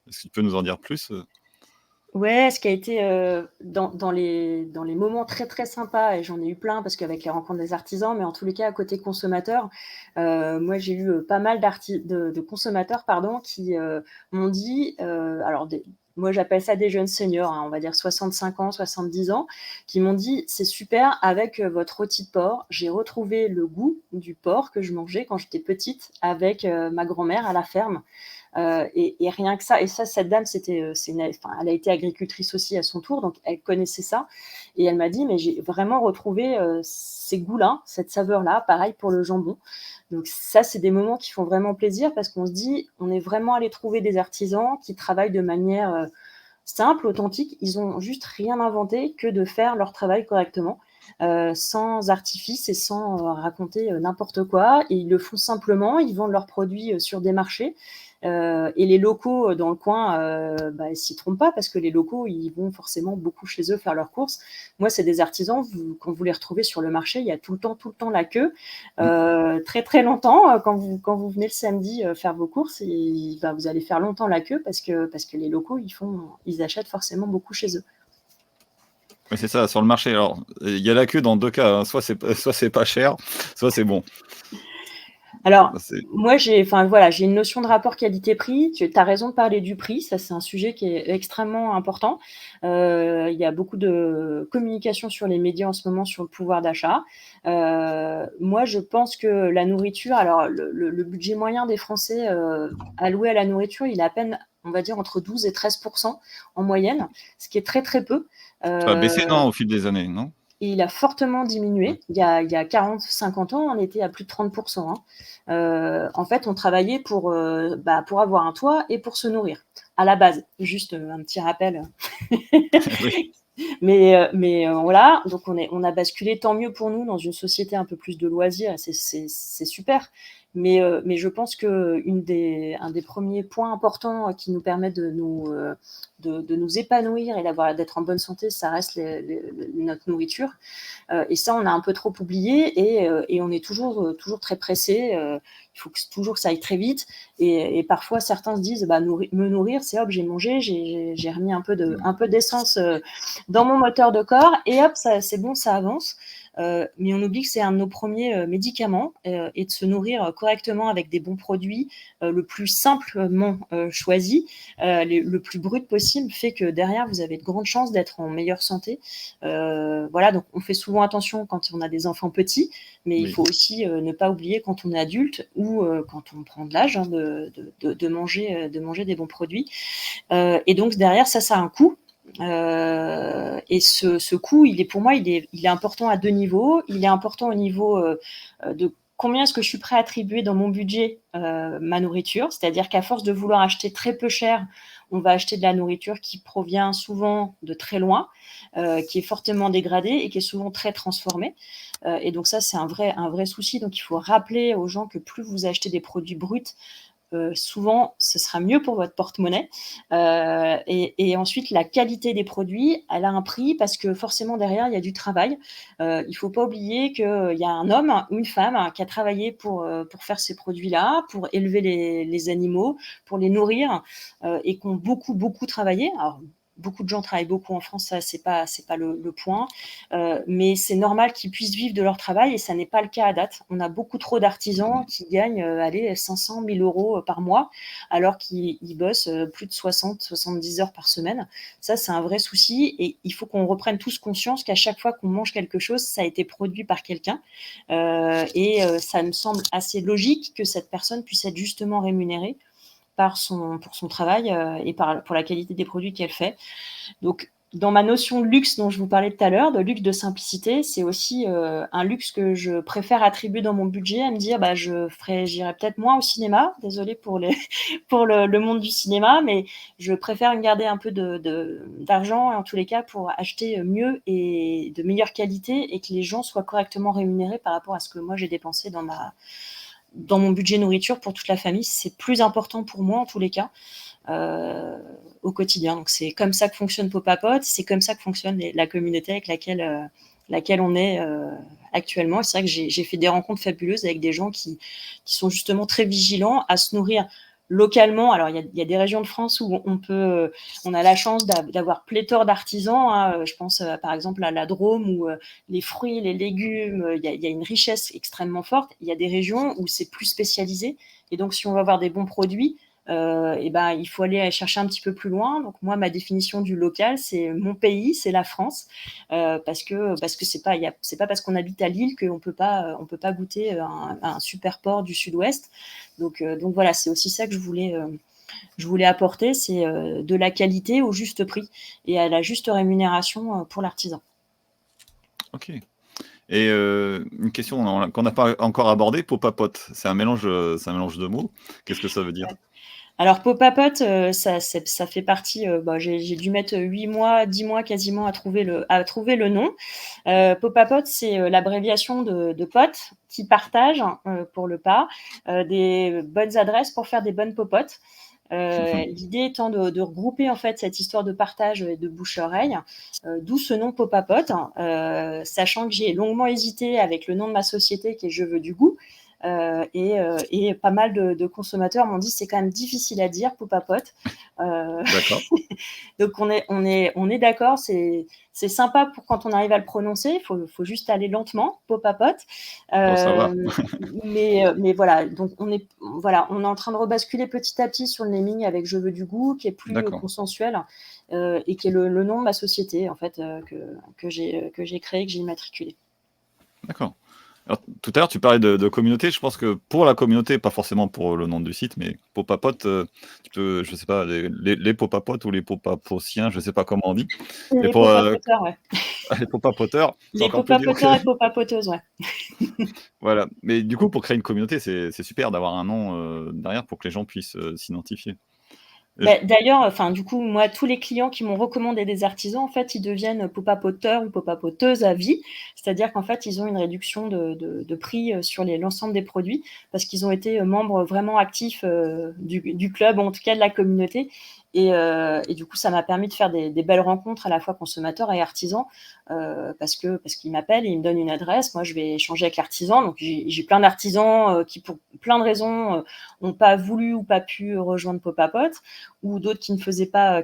Est-ce que tu peux nous en dire plus? Ouais, ce qui a été dans les moments très très sympas, et j'en ai eu plein parce qu'avec les rencontres des artisans, mais en tous les cas, côté consommateur, moi j'ai eu pas mal de consommateurs pardon, qui m'ont dit, alors moi j'appelle ça des jeunes seniors, hein, on va dire 65 ans, 70 ans, qui m'ont dit c'est super, avec votre rôti de porc, j'ai retrouvé le goût du porc que je mangeais quand j'étais petite avec ma grand-mère à la ferme. Et rien que ça, et ça, cette dame, elle a été agricultrice aussi à son tour, donc elle connaissait ça. Et elle m'a dit, mais j'ai vraiment retrouvé ces goûts-là, cette saveur-là, pareil pour le jambon. Donc ça, c'est des moments qui font vraiment plaisir parce qu'on se dit, on est vraiment allé trouver des artisans qui travaillent de manière simple, authentique. Ils ont juste rien inventé que de faire leur travail correctement. Sans artifice et sans raconter n'importe quoi. Et ils le font simplement, ils vendent leurs produits sur des marchés. Et les locaux dans le coin, ils ne s'y trompent pas parce que les locaux, ils vont forcément beaucoup chez eux faire leurs courses. Moi, c'est des artisans, quand vous les retrouvez sur le marché, il y a tout le temps la queue. Très, très longtemps, quand vous venez le samedi faire vos courses, vous allez faire longtemps la queue parce que les locaux, ils achètent forcément beaucoup chez eux. Oui, c'est ça, sur le marché. Alors, il y a la queue dans 2 cas, hein. Soit c'est pas cher, soit c'est bon. Alors, C'est moi, j'ai une notion de rapport qualité-prix. Tu as raison de parler du prix, ça c'est un sujet qui est extrêmement important. Il y a beaucoup de communication sur les médias en ce moment sur le pouvoir d'achat. Moi, je pense que la nourriture, alors le budget moyen des Français alloué à la nourriture, il est à peine, on va dire, entre 12 et 13% en moyenne, ce qui est très très peu. ça a baissé, Euh, non, au fil des années, non? et il a fortement diminué. Il y a 40-50 ans, on était à plus de 30%. En fait, on travaillait pour avoir un toit et pour se nourrir, à la base. Juste un petit rappel. Oui. Mais voilà, donc on a basculé, tant mieux pour nous, dans une société un peu plus de loisirs, et c'est super. Mais je pense qu'un des premiers points importants qui nous permet de nous épanouir et d'être en bonne santé, ça reste notre nourriture. Et ça, on a un peu trop oublié et on est toujours très pressé. Il faut toujours que ça aille très vite. Et parfois, certains se disent, me nourrir, c'est hop, j'ai mangé, j'ai remis un peu d'essence dans mon moteur de corps et hop, c'est bon, ça avance. Mais on oublie que c'est un de nos premiers médicaments et de se nourrir correctement avec des bons produits, le plus simplement choisi, le plus brut possible, fait que derrière, vous avez de grandes chances d'être en meilleure santé. Voilà, donc on fait souvent attention quand on a des enfants petits, mais il faut aussi ne pas oublier quand on est adulte ou quand on prend de l'âge de manger des bons produits. Et donc derrière, ça a un coût. Et ce coût, pour moi, il est important à deux niveaux. Il est important au niveau de combien est-ce que je suis prêt à attribuer dans mon budget ma nourriture. C'est-à-dire qu'à force de vouloir acheter très peu cher, on va acheter de la nourriture qui provient souvent de très loin, qui est fortement dégradée et qui est souvent très transformée. Et donc ça, c'est un vrai souci. Donc il faut rappeler aux gens que plus vous achetez des produits bruts, souvent, ce sera mieux pour votre porte-monnaie. Et ensuite, la qualité des produits, elle a un prix parce que forcément, derrière, il y a du travail. Il ne faut pas oublier qu'il y a un homme ou une femme qui a travaillé pour faire ces produits-là, pour élever les animaux, pour les nourrir et qui ont beaucoup, beaucoup travaillé. Alors, beaucoup de gens travaillent beaucoup en France, ça, c'est pas le point. Mais c'est normal qu'ils puissent vivre de leur travail et ça n'est pas le cas à date. On a beaucoup trop d'artisans qui gagnent 500 000 euros par mois alors qu'ils bossent plus de 60-70 heures par semaine. Ça, c'est un vrai souci et il faut qu'on reprenne tous conscience qu'à chaque fois qu'on mange quelque chose, ça a été produit par quelqu'un. Ça me semble assez logique que cette personne puisse être justement rémunérée pour son travail et pour la qualité des produits qu'elle fait. Donc, dans ma notion de luxe dont je vous parlais tout à l'heure, de luxe de simplicité, c'est aussi un luxe que je préfère attribuer dans mon budget, à me dire j'irai peut-être moins au cinéma, désolée pour le monde du cinéma, mais je préfère me garder un peu d'argent en tous les cas pour acheter mieux et de meilleure qualité et que les gens soient correctement rémunérés par rapport à ce que moi j'ai dépensé dans mon budget nourriture pour toute la famille. C'est plus important pour moi en tous les cas au quotidien. Donc c'est comme ça que fonctionne Popapote, c'est comme ça que fonctionne la communauté avec laquelle on est actuellement. Et c'est vrai que j'ai fait des rencontres fabuleuses avec des gens qui sont justement très vigilants à se nourrir localement. Alors il y a des régions de France où on a la chance d'avoir pléthore d'artisans, hein. Je pense par exemple à la Drôme où les fruits, les légumes, il y a une richesse extrêmement forte. Il y a des régions où c'est plus spécialisé et donc si on veut avoir des bons produits, il faut aller chercher un petit peu plus loin. Donc moi, ma définition du local, c'est mon pays, c'est la France, parce que c'est pas parce qu'on habite à Lille qu'on peut pas goûter un super port du Sud-Ouest. Donc voilà, c'est aussi ça que je voulais apporter, c'est de la qualité au juste prix et à la juste rémunération pour l'artisan. Ok. Et une question qu'on n'a pas encore abordée, Popapote, c'est un mélange de mots. Qu'est-ce que ça veut dire? Alors Popapote, ça fait partie. J'ai dû mettre 8 mois, 10 mois quasiment à trouver le nom. Popapote, c'est l'abréviation de potes qui partagent pour le pas des bonnes adresses pour faire des bonnes popotes. L'idée étant de regrouper en fait cette histoire de partage et de bouche-oreille, d'où ce nom Popapote, sachant que j'ai longuement hésité avec le nom de ma société qui est Je veux du goût. Et pas mal de consommateurs m'ont dit c'est quand même difficile à dire Popapote. D'accord. Donc on est d'accord, c'est sympa pour quand on arrive à le prononcer, faut juste aller lentement, Popapote. Ça va. Mais voilà, donc on est en train de rebasculer petit à petit sur le naming avec Je veux du goût, qui est plus consensuel et qui est le nom de ma société en fait que j'ai créé, que j'ai immatriculé. D'accord. Alors, tout à l'heure, tu parlais de communauté. Je pense que pour la communauté, pas forcément pour le nom du site, mais Popapote, tu peux, je sais pas, les Popapotes ou les Popapotiens, je sais pas comment on dit. Les Popapoteurs, ouais. Les Popapoteurs. Les Popapoteurs et Popapoteuses, ouais. Voilà. Mais du coup, pour créer une communauté, c'est super d'avoir un nom derrière pour que les gens puissent s'identifier. D'ailleurs, enfin, du coup, moi, tous les clients qui m'ont recommandé des artisans, en fait, ils deviennent pop-up-auteurs ou pop-up-auteuses à vie. C'est-à-dire qu'en fait, ils ont une réduction de prix sur l'ensemble des produits parce qu'ils ont été membres vraiment actifs du club, ou en tout cas de la communauté. Et du coup, ça m'a permis de faire des belles rencontres à la fois consommateurs et artisans parce qu'ils m'appellent et ils me donnent une adresse. Moi, je vais échanger avec l'artisan. Donc, j'ai plein d'artisans qui, pour plein de raisons, n'ont pas voulu ou pas pu rejoindre Pop-up ou d'autres qui faisaient pas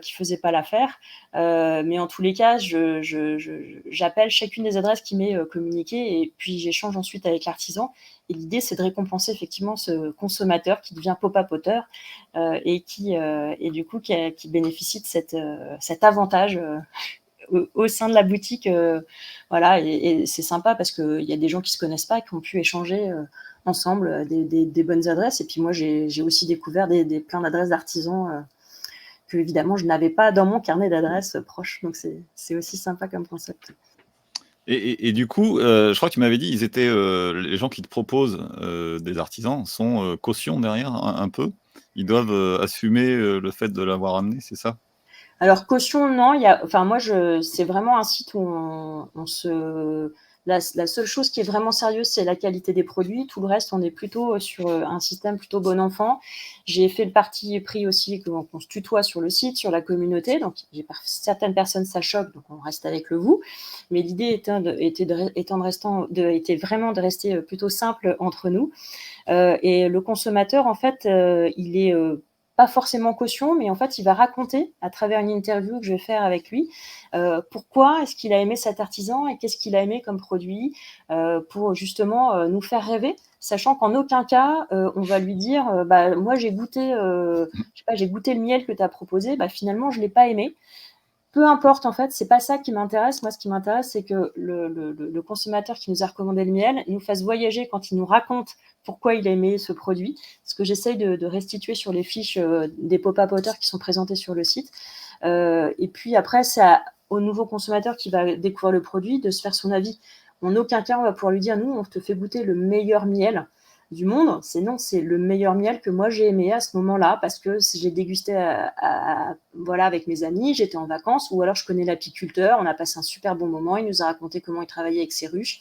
l'affaire. Mais en tous les cas, j'appelle chacune des adresses qui m'est communiquée et puis j'échange ensuite avec l'artisan. Et l'idée, c'est de récompenser effectivement ce consommateur qui devient pop-up auteur et du coup qui bénéficie de cet avantage au sein de la boutique. Voilà, et c'est sympa parce qu'il y a des gens qui ne se connaissent pas, qui ont pu échanger ensemble des bonnes adresses. Et puis moi, j'ai aussi découvert plein d'adresses d'artisans que évidemment je n'avais pas dans mon carnet d'adresses proche. Donc c'est aussi sympa comme concept. Et du coup, je crois que tu m'avais dit, les gens qui te proposent des artisans sont caution derrière un peu. Ils doivent assumer le fait de l'avoir amené, c'est ça? Alors caution, non, enfin moi c'est vraiment un site où la seule chose qui est vraiment sérieuse, c'est la qualité des produits. Tout le reste, on est plutôt sur un système plutôt bon enfant. J'ai fait le parti pris aussi qu'on se tutoie sur le site, sur la communauté. Donc certaines personnes ça choque, donc on reste avec le vous. Mais l'idée était vraiment de rester plutôt simple entre nous. Et le consommateur, en fait, il est pas forcément caution, mais en fait, il va raconter à travers une interview que je vais faire avec lui pourquoi est-ce qu'il a aimé cet artisan et qu'est-ce qu'il a aimé comme produit pour justement nous faire rêver, sachant qu'en aucun cas on va lui dire moi j'ai goûté j'ai goûté le miel que tu as proposé, finalement je l'ai pas aimé. Peu importe, en fait, c'est pas ça qui m'intéresse. Moi, ce qui m'intéresse, c'est que le consommateur qui nous a recommandé le miel nous fasse voyager quand il nous raconte pourquoi il a aimé ce produit. Ce que j'essaye de restituer sur les fiches des pop-up auteurs qui sont présentés sur le site. Et puis après, c'est au nouveau consommateur qui va découvrir le produit de se faire son avis. En aucun cas, on va pouvoir lui dire, nous, on te fait goûter le meilleur miel du monde. C'est le meilleur miel que moi j'ai aimé à ce moment-là parce que j'ai dégusté voilà, avec mes amis, j'étais en vacances, ou alors je connais l'apiculteur, on a passé un super bon moment, il nous a raconté comment il travaillait avec ses ruches.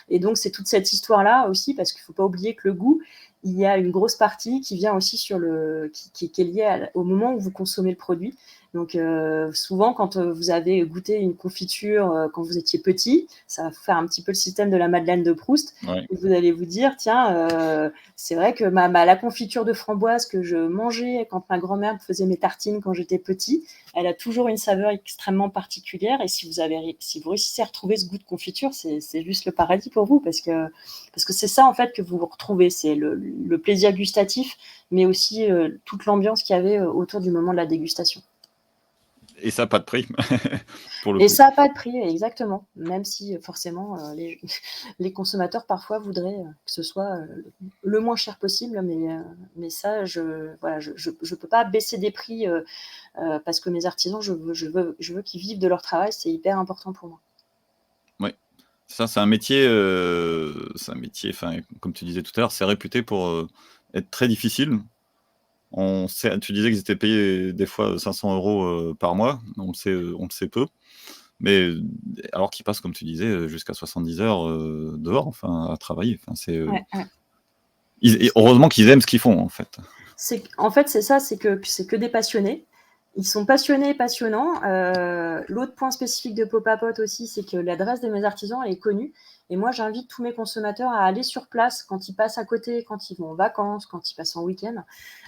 Et donc c'est toute cette histoire-là aussi, parce qu'il ne faut pas oublier que le goût, il y a une grosse partie qui vient aussi qui est liée au moment où vous consommez le produit. Donc souvent, quand vous avez goûté une confiture quand vous étiez petit, ça va faire un petit peu le système de la Madeleine de Proust. Ouais. Vous allez vous dire, tiens, c'est vrai que la confiture de framboise que je mangeais quand ma grand-mère me faisait mes tartines quand j'étais petit, elle a toujours une saveur extrêmement particulière. Et si vous réussissez à retrouver ce goût de confiture, c'est juste le paradis pour vous, parce que c'est ça en fait que vous retrouvez, c'est le plaisir gustatif, mais aussi toute l'ambiance qu'il y avait autour du moment de la dégustation. Et ça n'a pas de prix, pour le Et coup. ça n'a pas de prix, exactement. Même si forcément les consommateurs parfois voudraient que ce soit le moins cher possible, mais ça, je ne peux pas baisser des prix parce que mes artisans, je veux qu'ils vivent de leur travail, c'est hyper important pour moi. Ouais. Ça, c'est un métier, enfin, comme tu disais tout à l'heure, c'est réputé pour être très difficile. Tu disais qu'ils étaient payés des fois 500 € par mois, on le sait peu. Mais alors qu'ils passent, comme tu disais, jusqu'à 70 heures dehors, enfin, à travailler. Enfin, Ouais, ouais. Heureusement qu'ils aiment ce qu'ils font, en fait. En fait, c'est ça, c'est que des passionnés. Ils sont passionnés et passionnants. L'autre point spécifique de Pop-up aussi, c'est que l'adresse de mes artisans, elle est connue. Et moi, j'invite tous mes consommateurs à aller sur place quand ils passent à côté, quand ils vont en vacances, quand ils passent en week-end.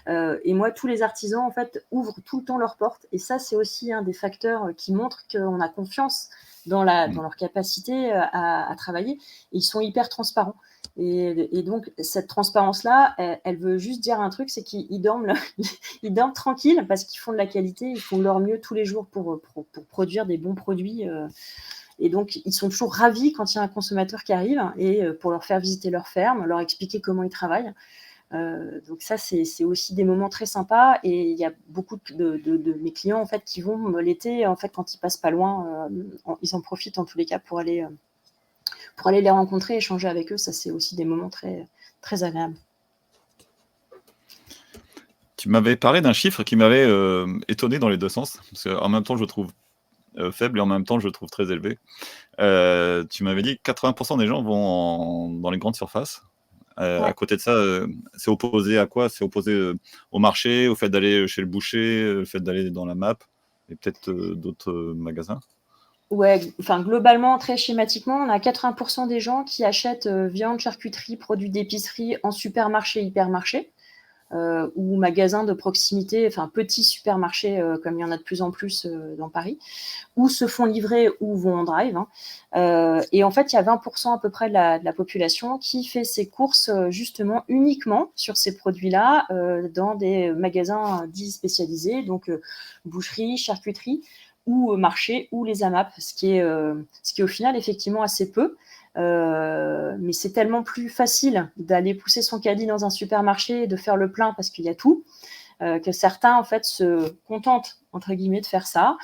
Et moi, tous les artisans, en fait, ouvrent tout le temps leurs portes. Et ça, c'est aussi un des facteurs qui montrent qu'on a confiance dans leur capacité à travailler. Et ils sont hyper transparents. Et donc, cette transparence-là, elle veut juste dire un truc, c'est qu'ils dorment, ils dorment tranquilles parce qu'ils font de la qualité, ils font de leur mieux tous les jours pour produire des bons produits. Et donc, ils sont toujours ravis quand il y a un consommateur qui arrive et pour leur faire visiter leur ferme, leur expliquer comment ils travaillent. Donc ça, c'est aussi des moments très sympas. Et il y a beaucoup de mes clients en fait, qui vont l'été, en fait, quand ils passent pas loin, ils en profitent en tous les cas pour aller les rencontrer, échanger avec eux. Ça, c'est aussi des moments très, très agréables. Tu m'avais parlé d'un chiffre qui m'avait étonné dans les deux sens, parce qu'en même temps je le trouve faible et en même temps je le trouve très élevé. Tu m'avais dit que 80% des gens vont dans les grandes surfaces. À Ouais. côté de ça, c'est opposé à quoi? C'est opposé au marché, au fait d'aller chez le boucher, le fait d'aller dans la MAP et peut-être d'autres magasins. Ouais, enfin globalement, très schématiquement, on a 80% des gens qui achètent viande, charcuterie, produits d'épicerie en supermarché, hypermarché. Ou magasins de proximité, enfin petits supermarchés comme il y en a de plus en plus dans Paris, ou se font livrer ou vont en drive. Et en fait, il y a 20% à peu près de la population qui fait ses courses justement uniquement sur ces produits-là dans des magasins dits spécialisés, donc boucherie, charcuterie ou marché ou les AMAP, ce qui est au final effectivement assez peu. Mais c'est tellement plus facile d'aller pousser son caddie dans un supermarché et de faire le plein parce qu'il y a tout, que certains en fait se contentent entre guillemets de faire ça.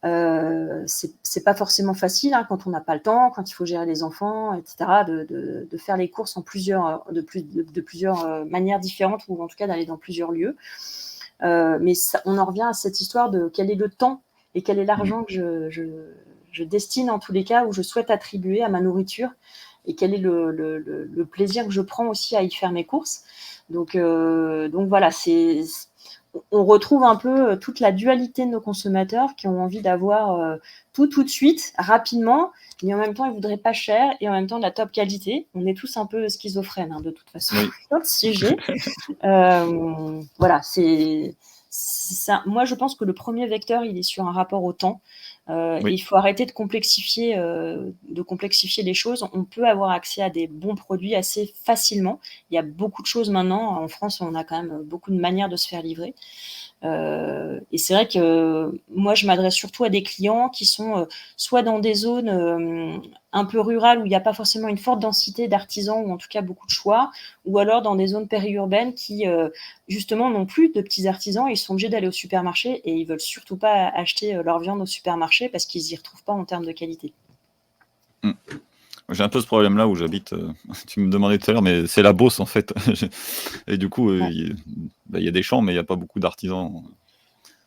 C'est pas forcément facile hein, quand on n'a pas le temps, quand il faut gérer les enfants, etc. De faire les courses en de plusieurs manières différentes ou en tout cas d'aller dans plusieurs lieux. Mais ça, on en revient à cette histoire de quel est le temps et quel est Mmh. l'argent que je destine en tous les cas où je souhaite attribuer à ma nourriture et quel est le plaisir que je prends aussi à y faire mes courses. Donc voilà, on retrouve un peu toute la dualité de nos consommateurs qui ont envie d'avoir tout de suite, rapidement, mais en même temps, ils voudraient pas cher et en même temps de la top qualité. On est tous un peu schizophrènes hein, de toute façon Oui. sur le sujet. Voilà, c'est ça. Moi, je pense que le premier vecteur, il est sur un rapport au temps. Oui. Il faut arrêter de complexifier les choses. On peut avoir accès à des bons produits assez facilement. Il y a beaucoup de choses maintenant. En France, on a quand même beaucoup de manières de se faire livrer. Et c'est vrai que moi, je m'adresse surtout à des clients qui sont soit dans des zones un peu rurales où il n'y a pas forcément une forte densité d'artisans ou en tout cas beaucoup de choix, ou alors dans des zones périurbaines qui justement n'ont plus de petits artisans. Ils sont obligés d'aller au supermarché et ils veulent surtout pas acheter leur viande au supermarché parce qu'ils y retrouvent pas en termes de qualité. Mmh. J'ai un peu ce problème-là où j'habite. Tu me demandais tout à l'heure, mais c'est la Beauce en fait. Et du coup, Ouais. il y a des champs, mais il n'y a pas beaucoup d'artisans.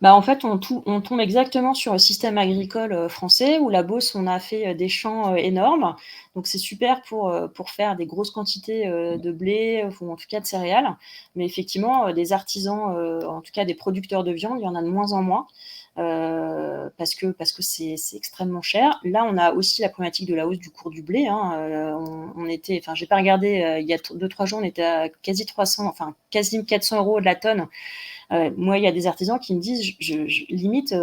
Bah, en fait, on tombe exactement sur le système agricole français où la Beauce, on a fait des champs énormes. Donc, c'est super pour faire des grosses quantités de blé ou en tout cas de céréales. Mais effectivement, des artisans, en tout cas des producteurs de viande, il y en a de moins en moins parce que c'est extrêmement cher. Là, on a aussi la problématique de la hausse du cours du blé. Hein. Enfin, j'ai pas regardé, il y a 2-3 jours, on était à quasi 300, enfin quasi 400 euros de la tonne. Moi, il y a des artisans qui me disent, limite,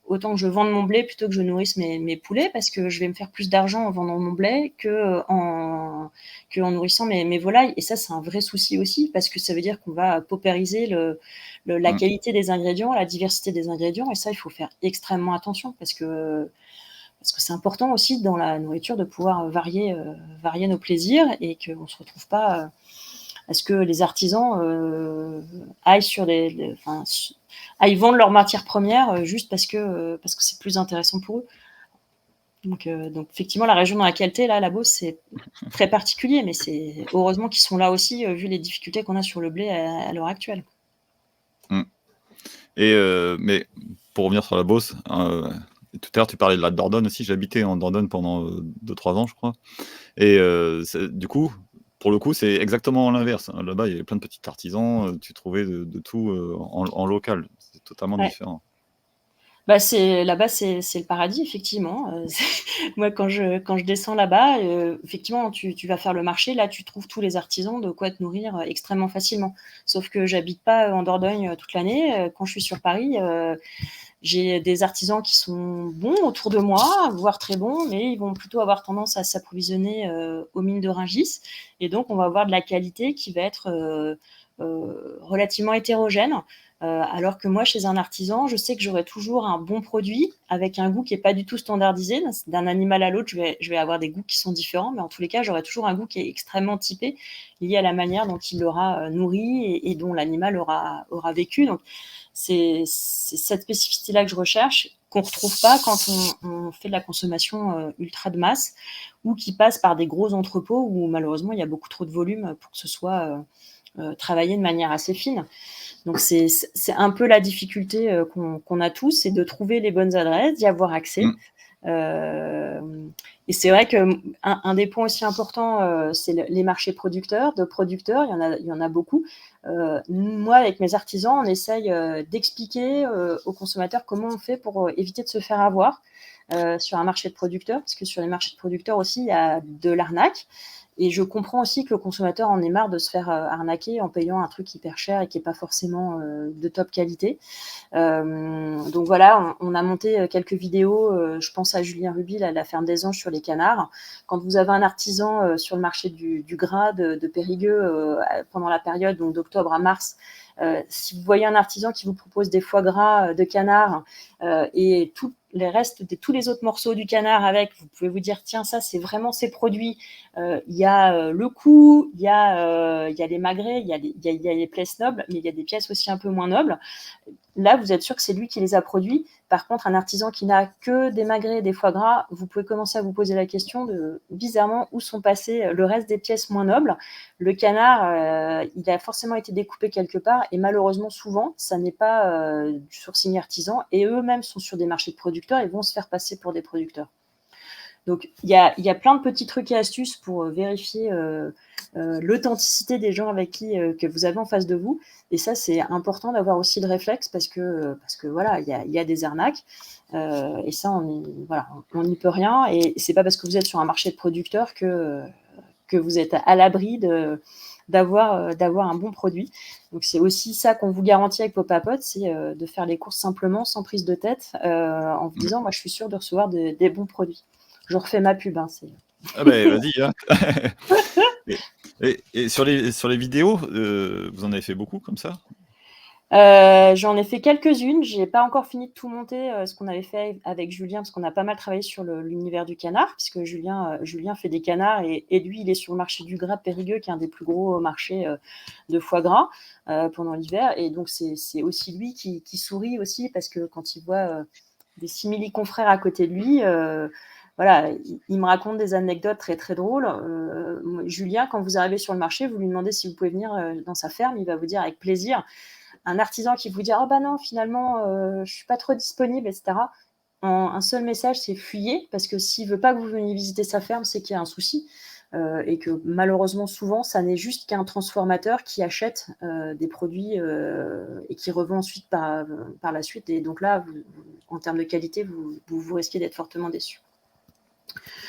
autant que je vende mon blé plutôt que je nourrisse mes poulets, parce que je vais me faire plus d'argent en vendant mon blé que en nourrissant mes volailles. Et ça, c'est un vrai souci aussi, parce que ça veut dire qu'on va paupériser la Mmh. qualité des ingrédients, la diversité des ingrédients. Et ça, il faut faire extrêmement attention, parce que c'est important aussi dans la nourriture de pouvoir varier nos plaisirs et qu'on ne se retrouve pas à ce que les artisans aillent vendre leurs matières premières juste parce que c'est plus intéressant pour eux. Donc effectivement, la région dans laquelle tu es, là, la Beauce, c'est très particulier, mais c'est heureusement qu'ils sont là aussi, vu les difficultés qu'on a sur le blé à l'heure actuelle. Mmh. Et mais pour revenir sur la Beauce, tout à l'heure, tu parlais de la Dordogne aussi. J'habitais en Dordogne pendant 2-3 ans, je crois. Et du coup, pour le coup, c'est exactement l'inverse, hein. Là-bas, il y avait plein de petits artisans, tu trouvais de tout en local. C'est totalement Ouais. différent. Bah, là-bas, c'est le paradis, effectivement. Moi, quand je descends là-bas, effectivement, tu vas faire le marché. Là, tu trouves tous les artisans de quoi te nourrir extrêmement facilement. Sauf que j'habite pas en Dordogne toute l'année. Quand je suis sur Paris, j'ai des artisans qui sont bons autour de moi, voire très bons, mais ils vont plutôt avoir tendance à s'approvisionner aux mines de Rungis. Et donc, on va avoir de la qualité qui va être relativement hétérogène. Alors que moi, chez un artisan, je sais que j'aurai toujours un bon produit avec un goût qui n'est pas du tout standardisé. D'un animal à l'autre, je vais avoir des goûts qui sont différents, mais en tous les cas, j'aurai toujours un goût qui est extrêmement typé, lié à la manière dont il l'aura nourri et dont l'animal aura vécu. Donc, c'est cette spécificité-là que je recherche, qu'on ne retrouve pas quand on fait de la consommation ultra de masse ou qui passe par des gros entrepôts où malheureusement il y a beaucoup trop de volume pour que ce soit travailler de manière assez fine. Donc c'est un peu la difficulté qu'on a tous, c'est de trouver les bonnes adresses, d'y avoir accès. Et c'est vrai qu'un des points aussi importants, c'est les marchés producteurs. De producteurs, il y en a beaucoup. Moi, avec mes artisans, on essaye d'expliquer aux consommateurs comment on fait pour éviter de se faire avoir sur un marché de producteurs, parce que sur les marchés de producteurs aussi, il y a de l'arnaque. Et je comprends aussi que le consommateur en ait marre de se faire arnaquer en payant un truc hyper cher et qui n'est pas forcément de top qualité. Donc voilà, on a monté quelques vidéos. Je pense à Julien Ruby, la ferme des Anges sur les canards. Quand vous avez un artisan sur le marché du gras de Périgueux pendant la période donc d'octobre à mars, si vous voyez un artisan qui vous propose des foie gras de canard et tous les autres morceaux du canard avec, vous pouvez vous dire tiens, ça c'est vraiment ces produits. Il y a le cou, il y a les magrets, il y a les pièces nobles, mais il y a des pièces aussi un peu moins nobles. Là, vous êtes sûr que c'est lui qui les a produits. Par contre, un artisan qui n'a que des magrets et des foie gras, vous pouvez commencer à vous poser la question de, bizarrement, où sont passées le reste des pièces moins nobles. Le canard, il a forcément été découpé quelque part et malheureusement, souvent, ça n'est pas du sourcing artisan et eux-mêmes sont sur des marchés de producteurs et vont se faire passer pour des producteurs. Donc, il y a plein de petits trucs et astuces pour vérifier l'authenticité des gens avec que vous avez en face de vous. Et ça, c'est important d'avoir aussi le réflexe parce que voilà, il y a des arnaques. Et ça, on n'y peut rien. Et c'est pas parce que vous êtes sur un marché de producteurs que vous êtes à l'abri d'avoir un bon produit. Donc c'est aussi ça qu'on vous garantit avec Pop Papote, c'est de faire les courses simplement, sans prise de tête, en vous disant, moi je suis sûre de recevoir des bons produits. Je refais ma pub. Ah ben vas-y, hein. Et sur les vidéos, vous en avez fait beaucoup comme ça? J'en ai fait quelques-unes. J'ai pas encore fini de tout monter, ce qu'on avait fait avec Julien, parce qu'on a pas mal travaillé sur l'univers du canard, puisque Julien fait des canards et lui, il est sur le marché du gras de Périgueux, qui est un des plus gros marchés de foie gras pendant l'hiver. Et donc, c'est aussi lui qui sourit aussi, parce que quand il voit des simili-confrères à côté de lui, voilà, il me raconte des anecdotes très très drôles. Julien, quand vous arrivez sur le marché, vous lui demandez si vous pouvez venir dans sa ferme, il va vous dire avec plaisir. Un artisan qui vous dit « Ah bah non, finalement, je ne suis pas trop disponible, etc. » Un seul message, c'est fuyez, parce que s'il ne veut pas que vous veniez visiter sa ferme, c'est qu'il y a un souci. Et que malheureusement, souvent, ça n'est juste qu'un transformateur qui achète des produits et qui revend ensuite par la suite. Et donc là, en termes de qualité, vous risquez d'être fortement déçu.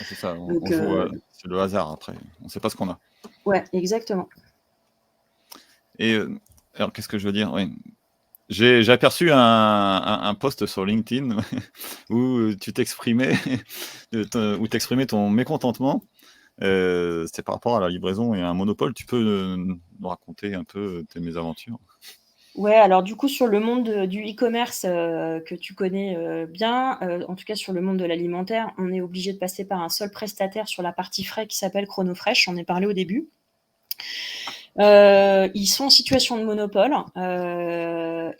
C'est ça, on joue, c'est le hasard après. On ne sait pas ce qu'on a. Ouais, exactement. Et alors, qu'est-ce que je veux dire? Oui. J'ai aperçu un post sur LinkedIn où tu t'exprimais, où t'exprimais ton mécontentement. C'était par rapport à la livraison et à un monopole. Tu peux nous raconter un peu tes mésaventures? Ouais, alors du coup, sur le monde du e-commerce que tu connais bien, en tout cas sur le monde de l'alimentaire, on est obligé de passer par un seul prestataire sur la partie frais qui s'appelle Chronofresh. J'en ai parlé au début. Ils sont en situation de monopole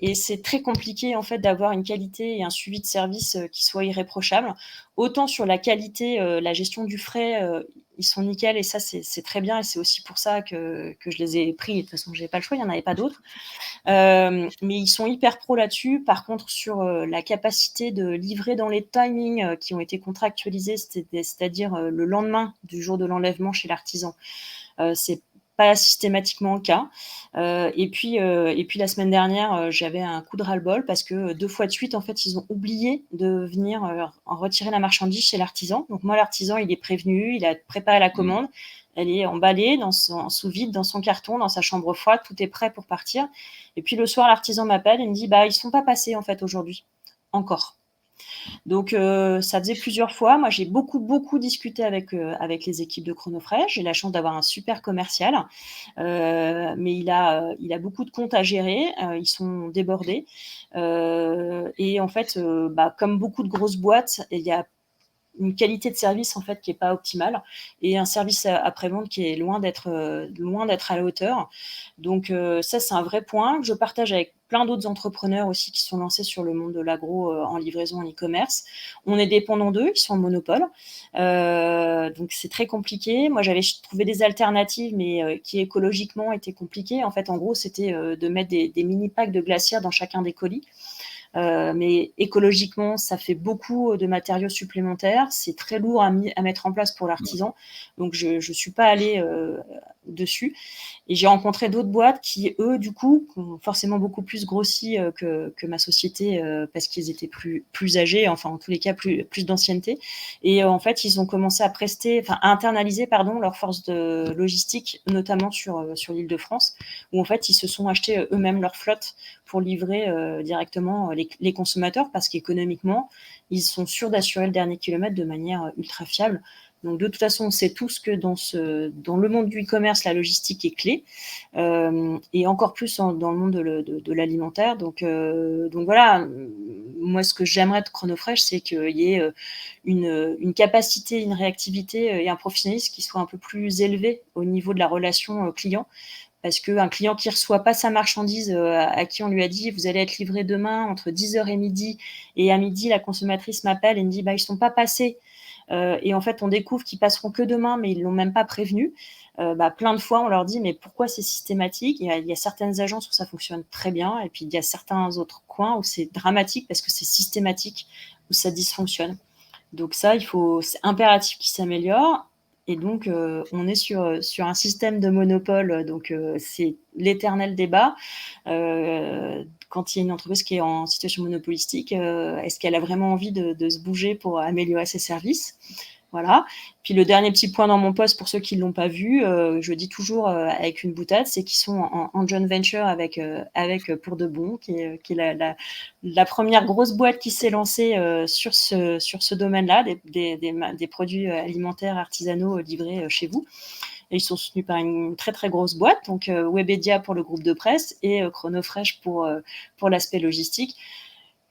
et c'est très compliqué en fait d'avoir une qualité et un suivi de service qui soit irréprochable. Autant sur la qualité, la gestion du frais, ils sont nickel et ça c'est très bien et c'est aussi pour ça que je les ai pris. De toute façon, j'avais pas le choix, il y en avait pas d'autres. Mais ils sont hyper pro là-dessus. Par contre, sur la capacité de livrer dans les timings qui ont été contractualisés, c'est-à-dire le lendemain du jour de l'enlèvement chez l'artisan, c'est pas systématiquement le cas. Et puis la semaine dernière, j'avais un coup de ras-le-bol parce que 2 fois de suite, en fait, ils ont oublié de venir en retirer la marchandise chez l'artisan. Donc moi, l'artisan, il est prévenu, il a préparé la commande, elle est emballée sous vide, dans son carton, dans sa chambre froide, tout est prêt pour partir. Et puis le soir, l'artisan m'appelle et me dit, bah ils sont pas passés en fait aujourd'hui, encore. Donc ça faisait plusieurs fois. Moi, j'ai beaucoup discuté avec les équipes de Chronofresh. J'ai la chance d'avoir un super commercial, mais il a beaucoup de comptes à gérer. Ils sont débordés. Et en fait, comme beaucoup de grosses boîtes, il y a une qualité de service en fait qui est pas optimale et un service après-vente qui est loin d'être à la hauteur. Donc ça, c'est un vrai point que je partage avec plein d'autres entrepreneurs aussi qui sont lancés sur le monde de l'agro en livraison, en e-commerce. On est dépendant d'eux, ils sont en monopole. Donc c'est très compliqué. Moi, j'avais trouvé des alternatives, mais qui écologiquement étaient compliquées. En fait, en gros, c'était de mettre des mini packs de glacière dans chacun des colis. Mais écologiquement, ça fait beaucoup de matériaux supplémentaires. C'est très lourd à mettre en place pour l'artisan. Donc, je suis pas allée dessus. Et j'ai rencontré d'autres boîtes qui, eux, du coup, ont forcément beaucoup plus grossi que ma société parce qu'ils étaient plus âgés, enfin, en tous les cas, plus d'ancienneté. Et en fait, ils ont commencé à à internaliser, leur force de logistique, notamment sur l'Île-de-France, où en fait, ils se sont achetés eux-mêmes leur flotte pour livrer directement les consommateurs parce qu'économiquement, ils sont sûrs d'assurer le dernier kilomètre de manière ultra fiable. Donc, de toute façon, on sait tous que dans le monde du e-commerce, la logistique est clé, et encore plus dans le monde de l'alimentaire. Donc voilà, moi, ce que j'aimerais de Chronofresh, c'est qu'il y ait une capacité, une réactivité et un professionnalisme qui soit un peu plus élevé au niveau de la relation client. Parce qu'un client qui ne reçoit pas sa marchandise, à qui on lui a dit « vous allez être livré demain entre 10h et midi », et à midi, la consommatrice m'appelle et me dit « ils ne sont pas passés ». Et en fait, on découvre qu'ils passeront que demain, mais ils ne l'ont même pas prévenu. Plein de fois, on leur dit « mais pourquoi c'est systématique ?» Il y a certaines agences où ça fonctionne très bien, et puis il y a certains autres coins où c'est dramatique parce que c'est systématique, où ça dysfonctionne. Donc ça, c'est impératif qu'il s'améliore. Et donc, on est sur un système de monopole. Donc, c'est l'éternel débat. Quand il y a une entreprise qui est en situation monopolistique, est-ce qu'elle a vraiment envie de se bouger pour améliorer ses services ? Voilà. Puis le dernier petit point dans mon post, pour ceux qui ne l'ont pas vu, je dis toujours avec une boutade, c'est qu'ils sont en joint venture avec Pour de Bon, qui est la première grosse boîte qui s'est lancée sur ce domaine-là, des produits alimentaires artisanaux livrés chez vous. Et ils sont soutenus par une très très grosse boîte, donc Webedia pour le groupe de presse et Chronofresh pour l'aspect logistique.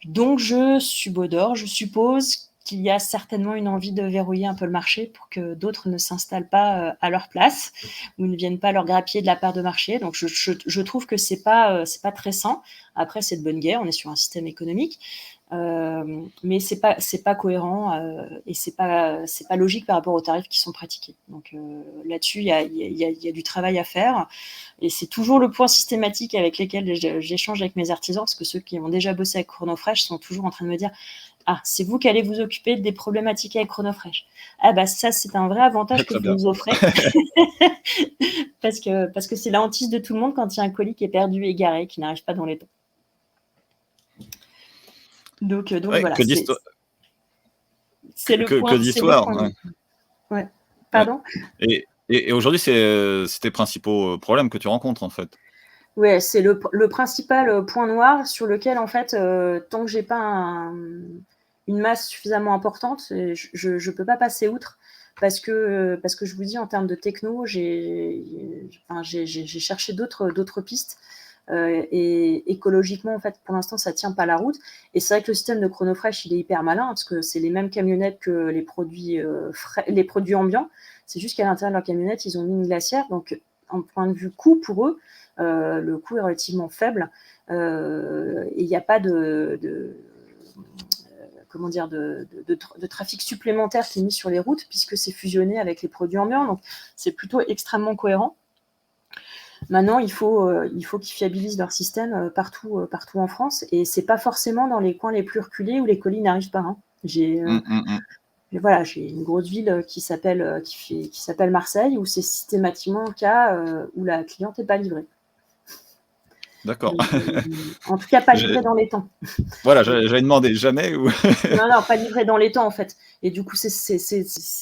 Donc je subodore, je suppose qu'il y a certainement une envie de verrouiller un peu le marché pour que d'autres ne s'installent pas à leur place ou ne viennent pas leur grappiller de la part de marché. Donc je trouve que c'est pas très sain. Après, c'est de bonne guerre, on est sur un système économique, mais c'est pas cohérent et c'est pas logique par rapport aux tarifs qui sont pratiqués. Donc là-dessus, il y a du travail à faire, et c'est toujours le point systématique avec lesquels j'échange avec mes artisans, parce que ceux qui ont déjà bossé avec Chronofresh sont toujours en train de me dire « Ah, c'est vous qui allez vous occuper des problématiques avec Chronofresh. » Ah bah ça, c'est un vrai avantage que vous nous offrez. parce que c'est la hantise de tout le monde quand il y a un colis qui est perdu, égaré, qui n'arrive pas dans les temps. Donc ouais, voilà. C'est le point d'histoire. Ouais. Pardon. Ouais. Et aujourd'hui, c'est tes principaux problèmes que tu rencontres, en fait. Ouais, c'est le principal point noir sur lequel, en fait, tant que j'ai pas une masse suffisamment importante, je peux pas passer outre, parce que je vous dis, en termes de techno, j'ai cherché d'autres pistes, et écologiquement, en fait, pour l'instant, ça tient pas la route. Et c'est vrai que le système de Chronofresh, il est hyper malin, parce que c'est les mêmes camionnettes que les produits ambiants. C'est juste qu'à l'intérieur de leur camionnette, ils ont mis une glacière. Donc, en point de vue coût pour eux, le coût est relativement faible, et il n'y a pas de trafic supplémentaire qui est mis sur les routes, puisque c'est fusionné avec les produits ambiants. Donc, c'est plutôt extrêmement cohérent. Maintenant, il faut qu'ils fiabilisent leur système partout en France, et c'est pas forcément dans les coins les plus reculés où les colis n'arrivent pas. Hein. J'ai une grosse ville qui s'appelle Marseille, où c'est systématiquement le cas où la cliente n'est pas livrée. D'accord. En tout cas, pas livrée dans les temps. Voilà, j'avais demandé jamais ou. Non, pas livrée dans les temps, en fait. Et du coup,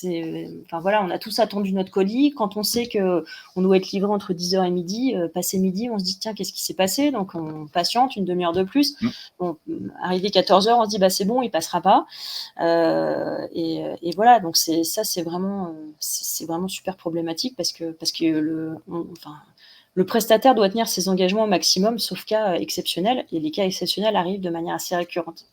on a tous attendu notre colis. Quand on sait qu'on doit être livré entre 10h et midi, passé midi, on se dit, tiens, qu'est-ce qui s'est passé? Donc, on patiente une demi-heure de plus. Bon, arrivé 14h, on se dit, c'est bon, il passera pas. Et voilà, donc c'est vraiment super problématique, parce que le prestataire doit tenir ses engagements au maximum, sauf cas exceptionnels, et les cas exceptionnels arrivent de manière assez récurrente.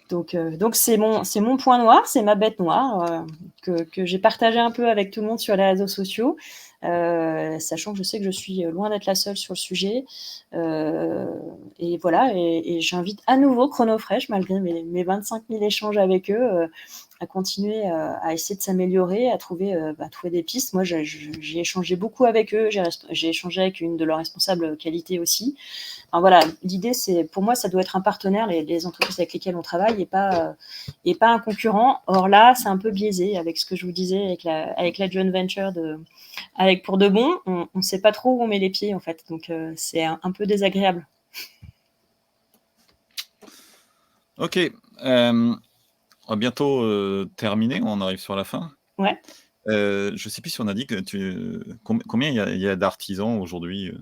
Donc c'est mon point noir, c'est ma bête noire que j'ai partagé un peu avec tout le monde sur les réseaux sociaux. sachant que je sais que je suis loin d'être la seule sur le sujet. Et voilà, et j'invite à nouveau Chronofresh, malgré mes 25 000 échanges avec eux, à continuer à essayer de s'améliorer, à trouver des pistes. Moi, j'ai échangé beaucoup avec eux, j'ai échangé avec une de leurs responsables qualité aussi. Enfin, voilà, l'idée, c'est, pour moi, ça doit être un partenaire, les entreprises avec lesquelles on travaille, et pas un concurrent. Or là, c'est un peu biaisé avec ce que je vous disais, avec la joint venture avec Pour de Bon. On ne sait pas trop où on met les pieds, en fait. Donc, c'est un peu désagréable. Ok. On va bientôt terminer, on arrive sur la fin. Ouais. Je ne sais plus si on a dit que combien il y a d'artisans aujourd'hui.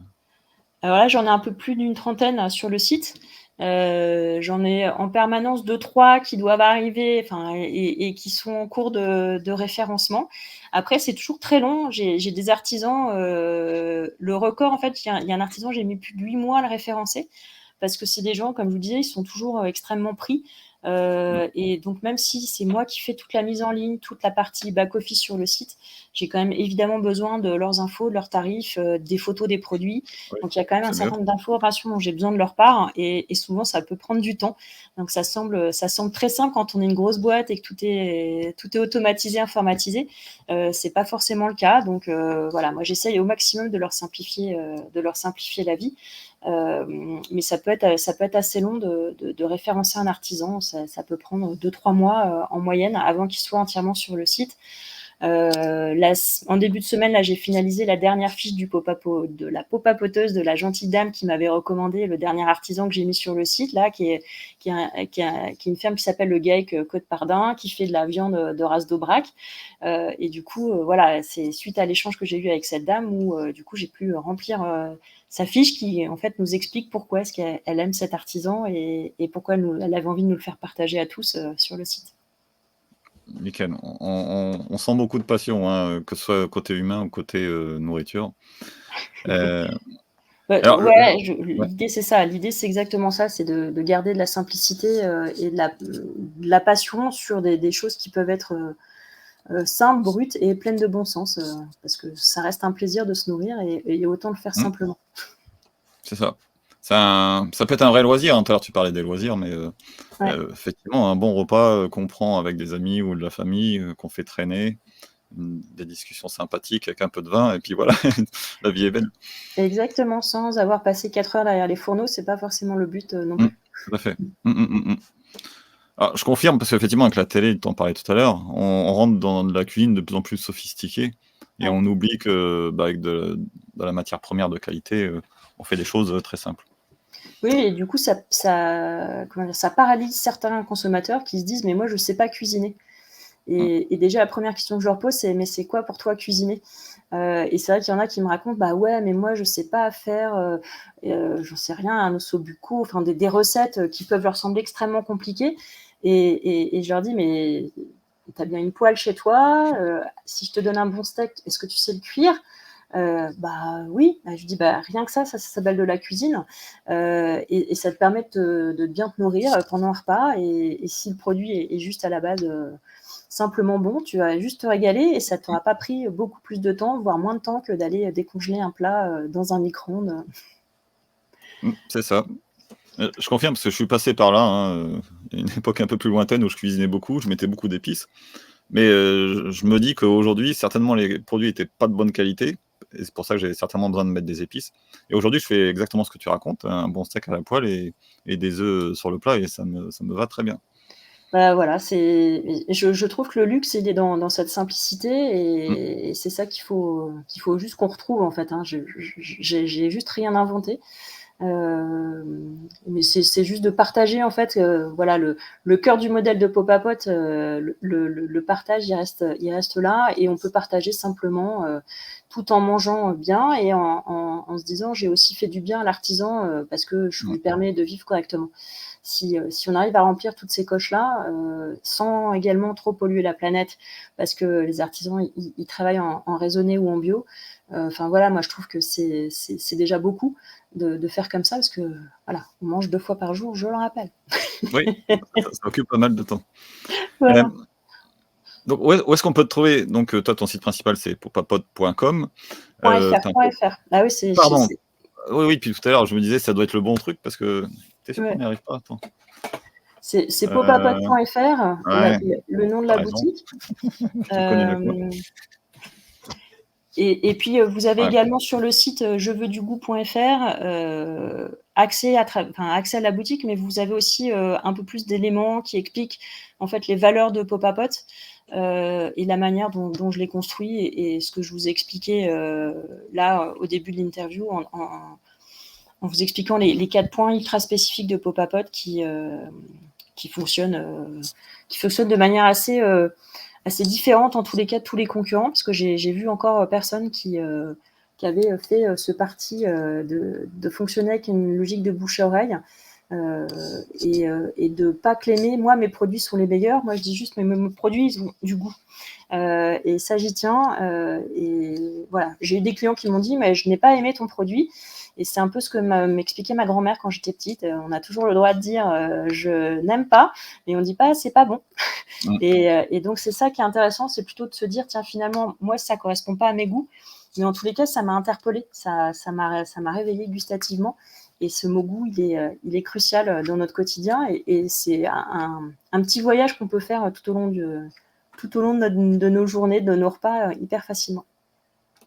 Alors là, j'en ai un peu plus d'une trentaine sur le site. J'en ai en permanence 2-3 qui doivent arriver, et qui sont en cours de référencement. Après, c'est toujours très long. J'ai des artisans. Le record, en fait, il y a un artisan, j'ai mis plus de 8 mois à le référencer, parce que c'est des gens, comme je vous disais, ils sont toujours extrêmement pris. Et donc, même si c'est moi qui fais toute la mise en ligne, toute la partie back-office sur le site, j'ai quand même évidemment besoin de leurs infos, de leurs tarifs, des photos des produits. Oui, Donc, il y a quand même un c'est mieux. certain nombre d'informations dont j'ai besoin de leur part, et souvent, ça peut prendre du temps. Donc, ça semble très simple quand on est une grosse boîte et que tout est automatisé, informatisé. C'est pas forcément le cas. Donc, voilà, moi, j'essaye au maximum de leur simplifier la vie. Mais ça peut être assez long de référencer un artisan. Ça peut prendre 2-3 mois en moyenne avant qu'il soit entièrement sur le site. En début de semaine, là, j'ai finalisé la dernière fiche de la popapoteuse de la gentille dame qui m'avait recommandé le dernier artisan que j'ai mis sur le site, là, qui est une ferme qui s'appelle le GAEC Côte-Pardin, qui fait de la viande de race d'Aubrac. Et du coup, voilà, c'est suite à l'échange que j'ai eu avec cette dame où, du coup, j'ai pu remplir sa fiche qui, en fait, nous explique pourquoi est-ce qu'elle aime cet artisan et pourquoi elle avait envie de nous le faire partager à tous sur le site. Nickel. On sent beaucoup de passion, hein, que ce soit côté humain ou côté nourriture. Euh, alors, Ouais, ouais. l'idée c'est ça. L'idée c'est exactement ça, c'est de garder de la simplicité et de la passion sur des choses qui peuvent être simples, brutes et pleines de bon sens, parce que ça reste un plaisir de se nourrir et autant le faire Hmm, simplement. c'est ça. Ça peut être un vrai loisir, hein. Tout à l'heure, tu parlais des loisirs, mais Ouais. effectivement, un bon repas qu'on prend avec des amis ou de la famille, qu'on fait traîner, des discussions sympathiques avec un peu de vin, et puis voilà, la vie est belle. Exactement, sans avoir passé 4 heures derrière les fourneaux, c'est pas forcément le but non Hmm, plus. tout à fait. Alors, je confirme, parce qu'effectivement, avec la télé, tu en parlais tout à l'heure, on rentre dans de la cuisine de plus en plus sophistiquée, et Ouais. on oublie que avec de la matière première de qualité, on fait des choses très simples. Oui, et du coup, comment dire, ça paralyse certains consommateurs qui se disent, mais moi, je sais pas cuisiner. Hmm. Et déjà, la première question que je leur pose, c'est, mais c'est quoi pour toi cuisiner? Et c'est vrai qu'il y en a qui me racontent, bah ouais, mais moi, je sais pas faire, j'en sais rien, un ossobuco, enfin des recettes qui peuvent leur sembler extrêmement compliquées. Et je leur dis, mais t'as bien une poêle chez toi? Si je te donne un bon steak, est-ce que tu sais le cuire? Bah oui. Bah, je dis, bah rien que ça s'appelle de la cuisine. Et ça te permet de bien te nourrir pendant un repas. Et si le produit est juste à la base simplement bon, tu vas juste te régaler et ça t'aura pas pris beaucoup plus de temps, voire moins de temps que d'aller décongeler un plat dans un micro-ondes. C'est ça. Je confirme, parce que je suis passé par là, hein, une époque un peu plus lointaine où je cuisinais beaucoup, je mettais beaucoup d'épices. Mais je me dis qu'aujourd'hui, certainement, les produits n'étaient pas de bonne qualité. Et c'est pour ça que j'avais certainement besoin de mettre des épices. Et aujourd'hui, je fais exactement ce que tu racontes, un bon steak à la poêle et des œufs sur le plat, et ça me va très bien. Bah voilà, je trouve que le luxe, il est dans cette simplicité Mm. et c'est ça qu'il faut juste qu'on retrouve en fait. Hein. J'ai juste rien inventé. Euh, mais c'est juste de partager en fait, voilà, le cœur du modèle de Popapot, le partage, il reste là et on peut partager simplement tout en mangeant bien et en se disant j'ai aussi fait du bien à l'artisan parce que je Ouais. lui permets de vivre correctement. Si on arrive à remplir toutes ces coches-là, sans également trop polluer la planète, parce que les artisans, ils travaillent en raisonné ou en bio, enfin voilà, moi je trouve que c'est déjà beaucoup de faire comme ça, parce que voilà, on mange 2 fois par jour, je le rappelle. Oui, ça occupe pas mal de temps. Euh, Voilà. Donc, où est-ce qu'on peut te trouver? Donc, toi, ton site principal, c'est popapod.com. T'as un .fr, .fr. Ah oui, pardon. Oui, oui, puis tout à l'heure, je me disais, ça doit être le bon truc parce que tu es sûr qu'on ouais. n'y arrive pas? Attends. C'est popapod.fr, Ouais, le nom de tu la raison. boutique. Tu connais le coin. Et puis, vous avez Ouais. également sur le site jeveuxdugout.fr accès à la boutique, mais vous avez aussi un peu plus d'éléments qui expliquent en fait les valeurs de Popapot et la manière dont je les construis et ce que je vous ai expliqué là au début de l'interview en vous expliquant les 4 points ultra spécifiques de Popapot qui fonctionnent de manière assez différente en tous les cas de tous les concurrents, parce que j'ai vu encore personne qui avait fait ce parti de fonctionner avec une logique de bouche à oreille et de pas claimer moi mes produits sont les meilleurs. Moi je dis juste mais mes produits ils ont du goût et ça j'y tiens et voilà, j'ai eu des clients qui m'ont dit mais je n'ai pas aimé ton produit. Et c'est un peu ce que m'expliquait ma grand-mère quand j'étais petite. On a toujours le droit de dire je n'aime pas, mais on dit pas c'est pas bon. Et donc c'est ça qui est intéressant, c'est plutôt de se dire tiens finalement moi ça correspond pas à mes goûts, mais en tous les cas ça m'a interpellée, ça m'a réveillée gustativement. Et ce mot goût il est crucial dans notre quotidien et c'est un petit voyage qu'on peut faire tout au long de nos journées, de nos repas hyper facilement.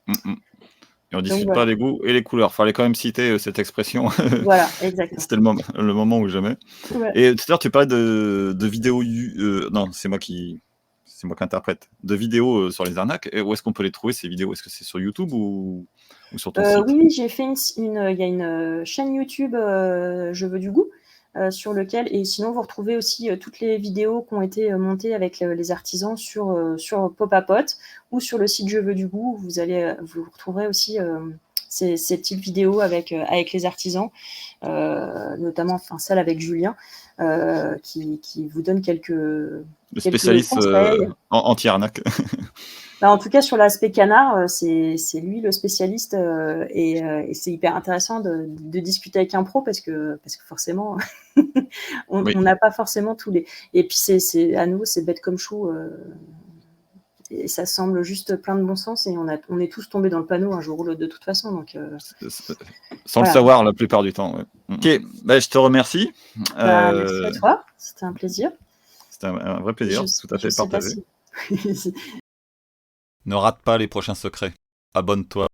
Et on Donc discute pas voilà. les goûts et les couleurs. Fallait quand même citer cette expression. Voilà, exactement. C'était le moment ou jamais. Ouais. Et tout à l'heure, tu parlais de vidéos. Non, c'est moi qui interprète. De vidéos sur les arnaques. Et où est-ce qu'on peut les trouver ces vidéos? Est-ce que c'est sur YouTube ou sur ton site? Oui, j'ai fait il y a une chaîne YouTube Je veux du goût sur lequel et sinon vous retrouvez aussi toutes les vidéos qui ont été montées avec les artisans sur Popapot ou sur le site Je veux du goût. Vous retrouverez aussi ces petites vidéos avec les artisans, notamment celle avec Julien qui vous donne Le quelques spécialiste conseils. anti-arnaque. En tout cas, sur l'aspect canard, c'est lui le spécialiste et c'est hyper intéressant de discuter avec un pro parce que forcément, on Oui. n'a pas forcément tous les. Et puis, à nouveau, c'est bête comme chou. Et ça semble juste plein de bon sens et on est tous tombés dans le panneau un jour ou l'autre de toute façon. Donc, Sans le savoir la plupart du temps. Ouais. Ok, je te remercie. Merci à toi, c'était un plaisir. C'était un vrai plaisir, tout à fait partagé. Si... Ne rate pas les prochains secrets. Abonne-toi.